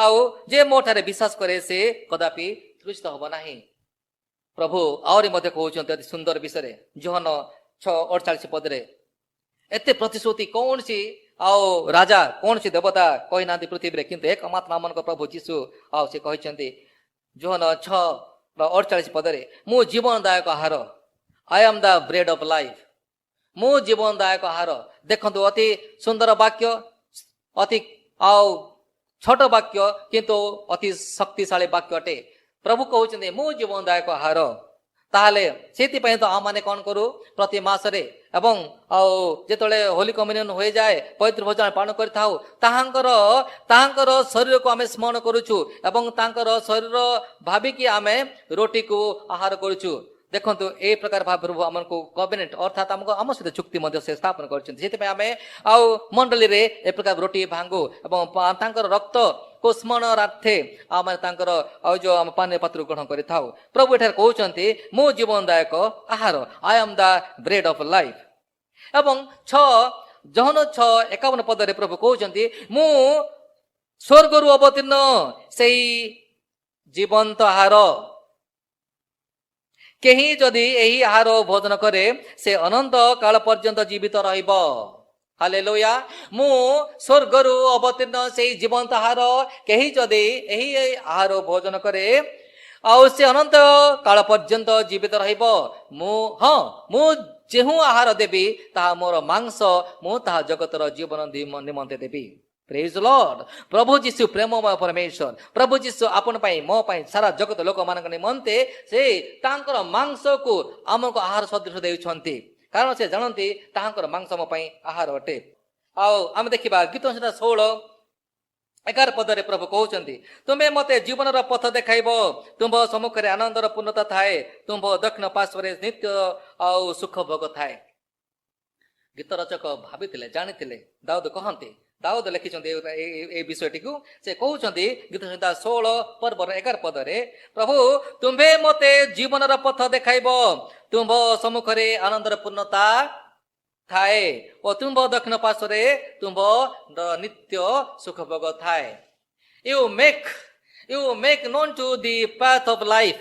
ଆଉ ଯେ ମୋ ଠାରେ ବିଶ୍ୱାସ କରେ ସେ କଦାପି ତୃଷିତ ହେବ ନାହିଁ ପ୍ରଭୁ ଆହୁରି ମଧ୍ୟ କହୁଛନ୍ତି ଅତି ସୁନ୍ଦର ବିଷୟରେ ଯୋହନ 6:48 ପଦରେ ଏତେ ପ୍ରତିଶ୍ରୁତି କୌଣସି ଆଉ ରାଜା କୌଣସି ଦେବତା କହିନାହାନ୍ତି ପୃଥିବୀରେ କିନ୍ତୁ ଏକମାତ୍ର ଆମମାନଙ୍କ ପ୍ରଭୁ ଯୀଶୁ ଆଉ ସେ କହିଛନ୍ତି ଯୋହନ 6:48 ପଦରେ ମୁଁ ଜୀବନଦାୟକ ଆହାର I am the bread of life ମୁଁ ଜୀବନଦାୟକ ଆହାର ଦେଖନ୍ତୁ ଅତି ସୁନ୍ଦର ବାକ୍ୟ ଅତି ଆଉ ଛୋଟ ବାକ୍ୟ କିନ୍ତୁ ଅତି ଶକ୍ତିଶାଳୀ ବାକ୍ୟ ଅଟେ ପ୍ରଭୁ କହୁଛନ୍ତି ମୁଁ ଜୀବନଦାୟକ ଆହାର ତାହେଲେ ସେଥିପାଇଁ ତ ଆମମାନେ କ'ଣ କରୁ ପ୍ରତି ମାସରେ ଏବଂ ଆଉ ଯେତେବେଳେ ହୋଲି କମ୍ୟୁନିୟନ ହୋଇଯାଏ ପବିତ୍ର ଭୋଜନ ପାଳନ କରିଥାଉ ତାହାଙ୍କର ଶରୀରକୁ ଆମେ ସ୍ମରଣ କରୁଛୁ ଏବଂ ତାଙ୍କର ଶରୀର ଭାବିକି ଆମେ ରୋଟିକୁ ଆହାର କରୁଛୁ ଦେଖନ୍ତୁ ଏ ପ୍ରକାର ଭାବେ ପ୍ରଭୁ ଆମକୁ କଭେନେଣ୍ଟ ଅର୍ଥାତ୍ ଆମକୁ ଆମ ସହିତ ଚୁକ୍ତି ମଧ୍ୟ ସେ ସ୍ଥାପନ କରିଛନ୍ତି ସେଥିପାଇଁ ଆମେ ଆଉ ମଣ୍ଡଳୀରେ ଏ ପ୍ରକାର ରୋଟି ଭାଙ୍ଗୁ ଏବଂ ତାଙ୍କର ରକ୍ତକୁ ସ୍ମରଣାର୍ଥେ ଆମେ ତାଙ୍କର ଆଉ ଯୋଉ ଆମ ପାନୀୟ ପାତ୍ର ଗ୍ରହଣ କରିଥାଉ ପ୍ରଭୁ ଏଠାରେ କହୁଛନ୍ତି ମୁଁ ଜୀବନଦାୟକ ଆହାର I am the bread of life ଏବଂ ଯୋହନ 6:51 ପଦରେ ପ୍ରଭୁ କହୁଛନ୍ତି ମୁଁ ସ୍ୱର୍ଗରୁ ଅବତୀର୍ଣ୍ଣ ସେଇ ଜୀବନ୍ତ ଆହାର କେହି ଯଦି ଏହି ଆହାର ଭୋଜନ କରେ ସେ ଅନନ୍ତ କାଳ ପର୍ଯ୍ୟନ୍ତ ଜୀବିତ ରହିବ ହାଲେଲୁୟା ମୁଁ ସ୍ୱର୍ଗରୁ ଅବତୀର୍ଣ୍ଣ ସେଇ ଜୀବନ୍ତ ଆହାର କେହି ଯଦି ଏହି ଆହାର ଭୋଜନ କରେ ଆଉ ସେ ଅନନ୍ତ କାଳ ପର୍ଯ୍ୟନ୍ତ ଜୀବିତ ରହିବ ମୁଁ ଯେଉଁ ଆହାର ଦେବି ତାହା ମୋର ମାଂସ ମୁଁ ତାହା ଜଗତର ଜୀବନ ନିମନ୍ତେ ଦେବି ପ୍ରେଜ୍ ଲର୍ଡ ପ୍ରଭୁ ଯୀଶୁ ପ୍ରେମମୟ ପରମେଶ୍ୱର ପ୍ରଭୁ ଯୀଶୁ ଆପଣ ପାଇଁ ମୋ ପାଇଁ ସାରା ଜଗତ ଲୋକମାନଙ୍କ ନିମନ୍ତେ ସେ ତାଙ୍କର ମାଂସକୁ ଆମକୁ ଆହାର ସଦୃଶ ଦେଉଛନ୍ତି କାରଣ ସେ ଜାଣନ୍ତି ତାହାଙ୍କର ମାଂସ ମୋ ପାଇଁ ଆହାର ଅଟେ ଆଉ ଆମେ ଦେଖିବା ଗୀତ 16:11 ପଦରେ ପ୍ରଭୁ କହୁଛନ୍ତି ତୁମେ ମତେ ଜୀବନର ପଥ ଦେଖାଇବ ତୁମ୍ଭ ସମ୍ମୁଖରେ ଆନନ୍ଦର ପୂର୍ଣ୍ଣତା ଥାଏ ତୁମ୍ଭ ଦକ୍ଷିଣ ପାର୍ଶ୍ୱରେ ନିତ୍ୟ ଆଉ ସୁଖ ଭୋଗ ଥାଏ ଗୀତ ରଚକ ଭାବିଥିଲେ ଜାଣିଥିଲେ ଦାଉଦ ଲେଖିଛନ୍ତି এই ବିଷୟଟିକୁ ସେ କହୁଛନ୍ତି ଗୀତ 16:11 ପଦରେ ପ୍ରଭୁ ତୁମ୍ଭେ ମତେ ଜୀବନର ପଥ ଦେଖାଇବ ତୁମ୍ଭ ସମ୍ମୁଖରେ ଆନନ୍ଦର ପୂର୍ଣ୍ଣତା ଥାଏ ଓ ତୁମ୍ଭ ଦକ୍ଷିଣ ପାର୍ଶ୍ୱରେ ତୁମ୍ଭ ନିତ୍ୟ ସୁଖ ଭୋଗ ଥାଏ you make known to the path of life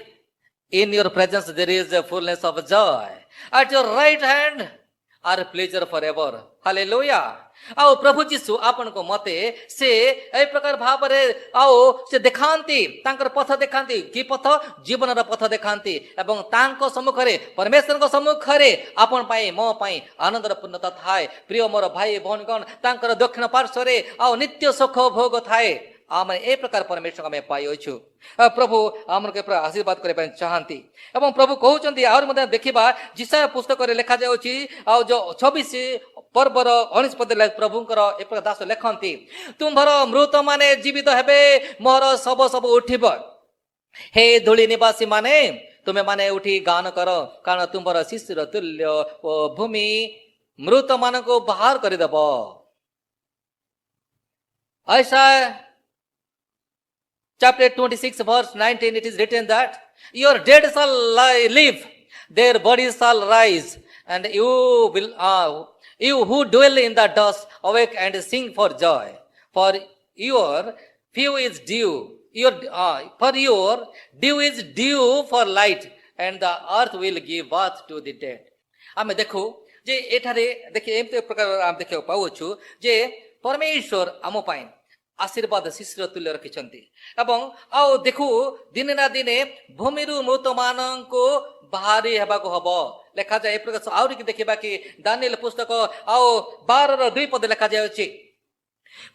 in your presence there is a fullness of joy at your right hand are pleasure forever hallelujah ଆଉ ପ୍ରଭୁ ଯୀଶୁ ଆପଣଙ୍କୁ ମତେ ସେ ଏ ପ୍ରକାର ଭାବରେ ଆଉ ସେ ଦେଖାନ୍ତି ତାଙ୍କର ପଥ ଦେଖାନ୍ତି କି ପଥ ଜୀବନର ପଥ ଦେଖାନ୍ତି ଏବଂ ତାଙ୍କ ସମ୍ମୁଖରେ ପରମେଶ୍ୱରଙ୍କ ସମ୍ମୁଖରେ ଆପଣ ପାଇଁ ମୋ ପାଇଁ ଆନନ୍ଦର ପୂର୍ଣ୍ଣତା ଥାଏ ପ୍ରିୟ ମୋର ଭାଇ ଭଉଣୀଗଣ ତାଙ୍କର ଦକ୍ଷିଣ ପାର୍ଶ୍ୱରେ ଆଉ ନିତ୍ୟ ସୁଖ ଭୋଗ ଥାଏ आम ए प्रकार परमेश्वर आम पाइछु प्रभु आमर के आशीर्वाद करने चाहती एवं प्रभु कहते आहुरी मध्य देखा जिसा पुस्तक लिखा जाऊँगी आ जो 26 पर्वर 19 पद प्रभुंकर ए प्रकार दास लिखती तुम्भर मृत माने जीवित हेबे मोर सब सब उठिब हे धूली निवासी माने तुम्हें माने उठी गान कर कारण तुम्हार शिष्यर तुल्य ओ भूमि मृत मान को बाहर करदेव ऐसा chapter 26 verse 19 it is written that your dead shall live their bodies shall rise and you who dwell in the dust awake and sing for joy for your few is due for your dew is due for light and the earth will give birth to the dead आमे देखो जे एठारे देखिए एमते प्रकार आम देखियो पाउछु जे परमेश्वर आम pine आशीर्वाद शिशिर तुल्य रखिछन्ति एवं आओ देखु दिने ना दिने भूमिरु मृत मानको बाहरी हेबाको हबो लेखा जाय ए प्रकार आउरी कि देखिबा कि दानिएल पुस्तक आओ 12:2 पद लेखा जायछि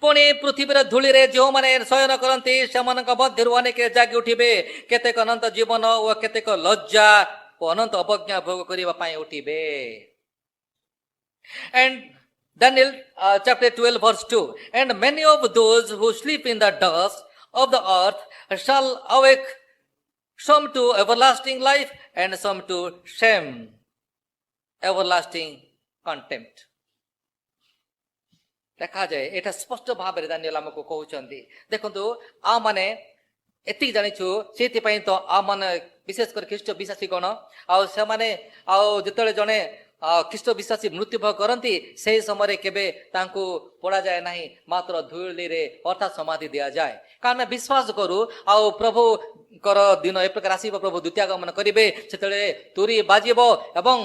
पुणी पृथ्वीर धूलिरे जो माने शयन करन्ति सेमानक मध्यरु अनेक जागी उठिबे केतेक अनंत जीवन ओ केतेक लज्जा ओ अनंत अवज्ञा भोग करिबा पई उठिबे and Daniel chapter 12 verse 2 and many of those who sleep in the dust of the earth shall awake some to everlasting life and some to shame everlasting contempt देखा जाए एटा स्पष्ट भाव रे दानिएल हमको कहउचंदी देखंतु आ माने एति जानिछु सेति पई तो आ माने विशेष कर ख्रीष्ट विश्वासी गण आ से माने आ जतले जने ख्रीष्ट विश्वासी मृत्युभोग करती से समय केबे तांको पड़ा जाए नहीं मात्र धूली रे अर्थात समाधि दिया जाए कारण विश्वास करू आ प्रभु कर दिन ए प्रकार आसीब प्रभु द्वितीय गमन करिवे सेतले तुरी बाजिबो एवं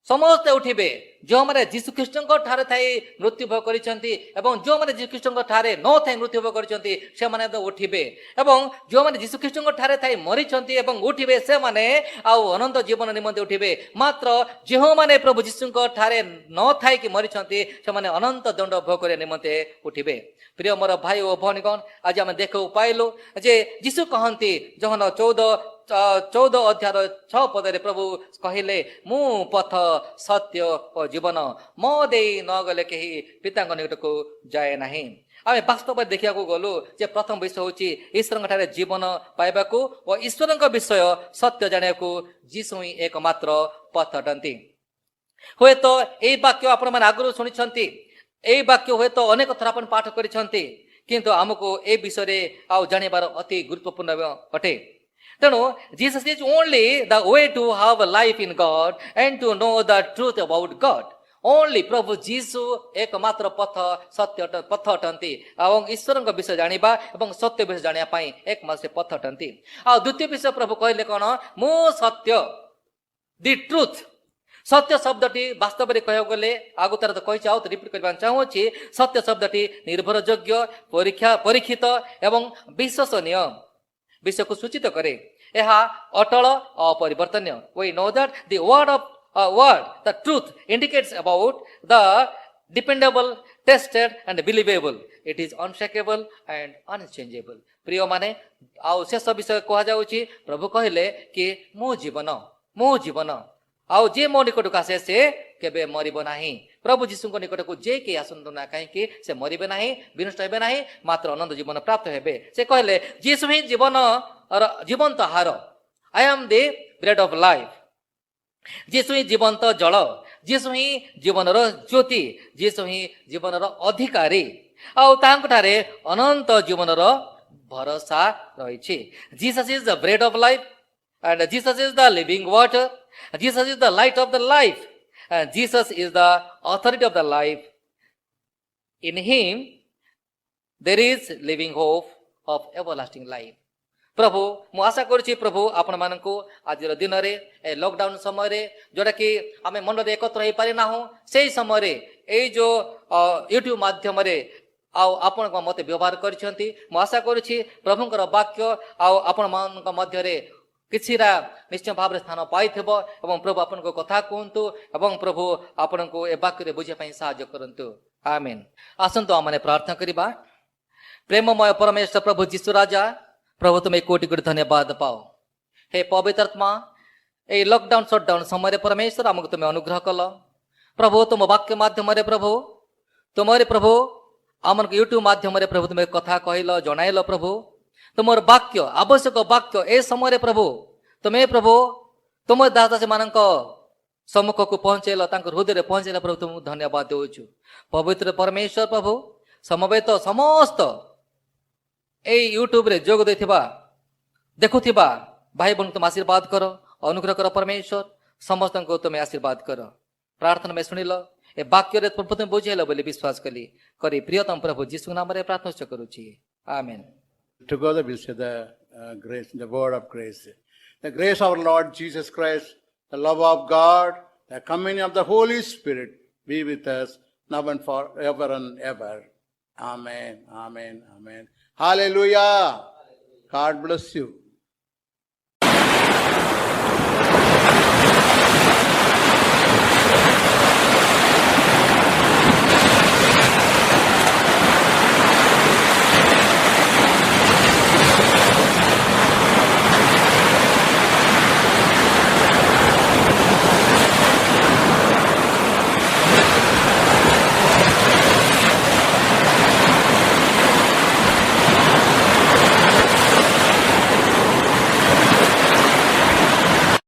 समस्ते उठिबे जो माने जीशु ख्रीष्ट ठारे थाई मृत्युभोग करिसंती एवं जो माने जीशु ख्रीष्ट ठारे न थाई मृत्युभोग करिसंती से माने तो उठिबे एवं जो माने जीशु ख्रीष्ट ठारे थाई मरिसंती एवं उठिबे से माने आउ अनंत जीवन निमंते उठिबे मात्र जो माने प्रभु जीशु ठारे न थाई कि मरिसंती से माने अनंत दंड भोग करे निमंते उठिबे प्रिय मोर भाई ओ भौणीगण आज आम देखो पाइलु जे जीशु कहंती जहन 14 अध्याय 6 पदरे प्रभु कहिले मु पथ सत्य और जीवन मो दे न गले केही पिताଙ୍କ निकटको जाए नाही आमे वास्तव देखिया को गलु जे प्रथम विषय होची ईश्वरଙ୍କ ठारे जीवन पाइबाको और ईश्वरଙ୍କ विषय सत्य जानियाको जीशु ही एकमात्र पथ अटंती होय तो एई वाक्य आपण माने आगु सुनिछंती एई वाक्य होय तो अनेक थर आपण पाठ करिसंती किंतु हमको ए विषय रे आ जानिबार अति गुरुत्वपूर्ण अटे तेणु Jesus is only the way to have life in God and to know the truth about God only प्रभु जीसु एकमात्र पथ सत्य पथ अटंती और ईश्वर विषय जानिबा एवं सत्य विषय जानिया पाई एकमात्र पथ अटंती आ द्वितीय विषय प्रभु कहले कोन मु सत्य द ट्रूथ सत्य शब्दटी वास्तव में कह गले आगु तार तो कहि चाहो तो रिपीट करबा चाहूछि सत्य शब्दटी निर्भरयोग्य परीक्षित एवं विश्वसनीय विषय को सूचित करे यह अटल अपरिवर्तनीय we know that the word the truth indicates about the dependable tested and believable it is unshakable and unchangeable प्रिय माने आउ शेष विषय कहा जाउछि प्रभु कहले कि मो जीवन आउ जे मो निकट को आसे से केबे मरिबो नाही प्रभु जीशु को निकट को जे के आसंतु ना कहीं कि से मरिबे नाही विनष्ट हेबे नाही मात्र आनंद जीवन प्राप्त हेबे से कहले जीशु ही जीवन और जीवंत आहार I am the bread of life जीशु ही जीवंत जल जीशु ही जीवन ज्योति जीशु ही जीवन अधिकारी आउ तांको ठारे अनंत जीवन भरोसा रहिछि Jesus is the bread of life and Jesus is the living water Jesus is the light of the life and Jesus is the authority of the life in him there is living hope of everlasting life प्रभु मु आशा करुछि प्रभु आपण मानकु आज दिन रे ए lockdown समय रे जोटा कि आमे मन रे एकत्र हे पारि ना हो सेही समय रे ए जो यूट्यूब माध्यम रे आउ आपण मते व्यवहार करिसंती मु आशा करुछि प्रभुଙ୍କର वाक्य आउ आपण मानक मध्य रे किछिरा निश्चय भाव स्थान पाइथिबो एवं प्रभु आपन को कथा कहंतु एवं प्रभु आपन को ए वाक्य रे बुझे पई सहायता करंतु आमेन आसंतो आमने प्रार्थना करिबा प्रेममय परमेश्वर प्रभु जीशु राजा प्रभु तुम्हें कोटि कोटि धन्यवाद पाओ हे पवित्र आत्मा এই লকডাউন সটডাউন সময় পরমেশ্বর আমাকে তুমি অনুগ্রহ কল প্রভু তুম বাক্য মাধ্যমে প্রভু তোমার প্রভু আমাকে यूट्यूब মাধ্যমে প্রভু তুমি কথা কহিল জনাইল প্রভু তোমার বাক্য আবশ্যক বাক্য এই সময় প্রভু তুমি প্রভু তোমার দাস ମାନଙ୍କ ସମ୍ମୁଖକୁ ପହଞ୍ଚେଇଲ ତାଙ୍କ ହୃଦୟରେ ପହଞ୍ଚେଇଲା ପ୍ରଭୁ ତୁମକୁ ଧନ୍ୟବାଦ ଦେଉଛୁ ପବିତ୍ର ପରମେଶ୍ୱର ପ୍ରଭୁ ସମବେତ ସମସ୍ତ এই ୟୁଟ୍ୟୁବରେ ଯୋଗ ଦେଇଥିବା ଦେଖୁଥିବା ଭାଇ ଭଉଣୀ ତୁମ ଆଶୀର୍ବାଦ କର ଅନୁଗ୍ରହ କର ପରମେଶ୍ୱର ସମସ୍ତଙ୍କୁ ତୁମେ ଆଶୀର୍ବାଦ କର ପ୍ରାର୍ଥନା ମେ ଶୁଣିଲ ଏ ବାକ୍ୟରେ ପ୍ରଭୁ ତୁମେ ବୁଝେଇଲ ବୋଲି ବିଶ୍ୱାସ କଲି କରି ପ୍ରିୟତମ ପ୍ରଭୁ ଯୀଶୁ ନାମରେ ପ୍ରାର୍ଥନା କରୁଛି ଆମେନ୍ Together we'll say the grace, the word of grace. The grace of our Lord Jesus Christ, the love of God, the communion of the Holy Spirit be with us now and forever and ever. Amen, amen, amen. Hallelujah. God bless you.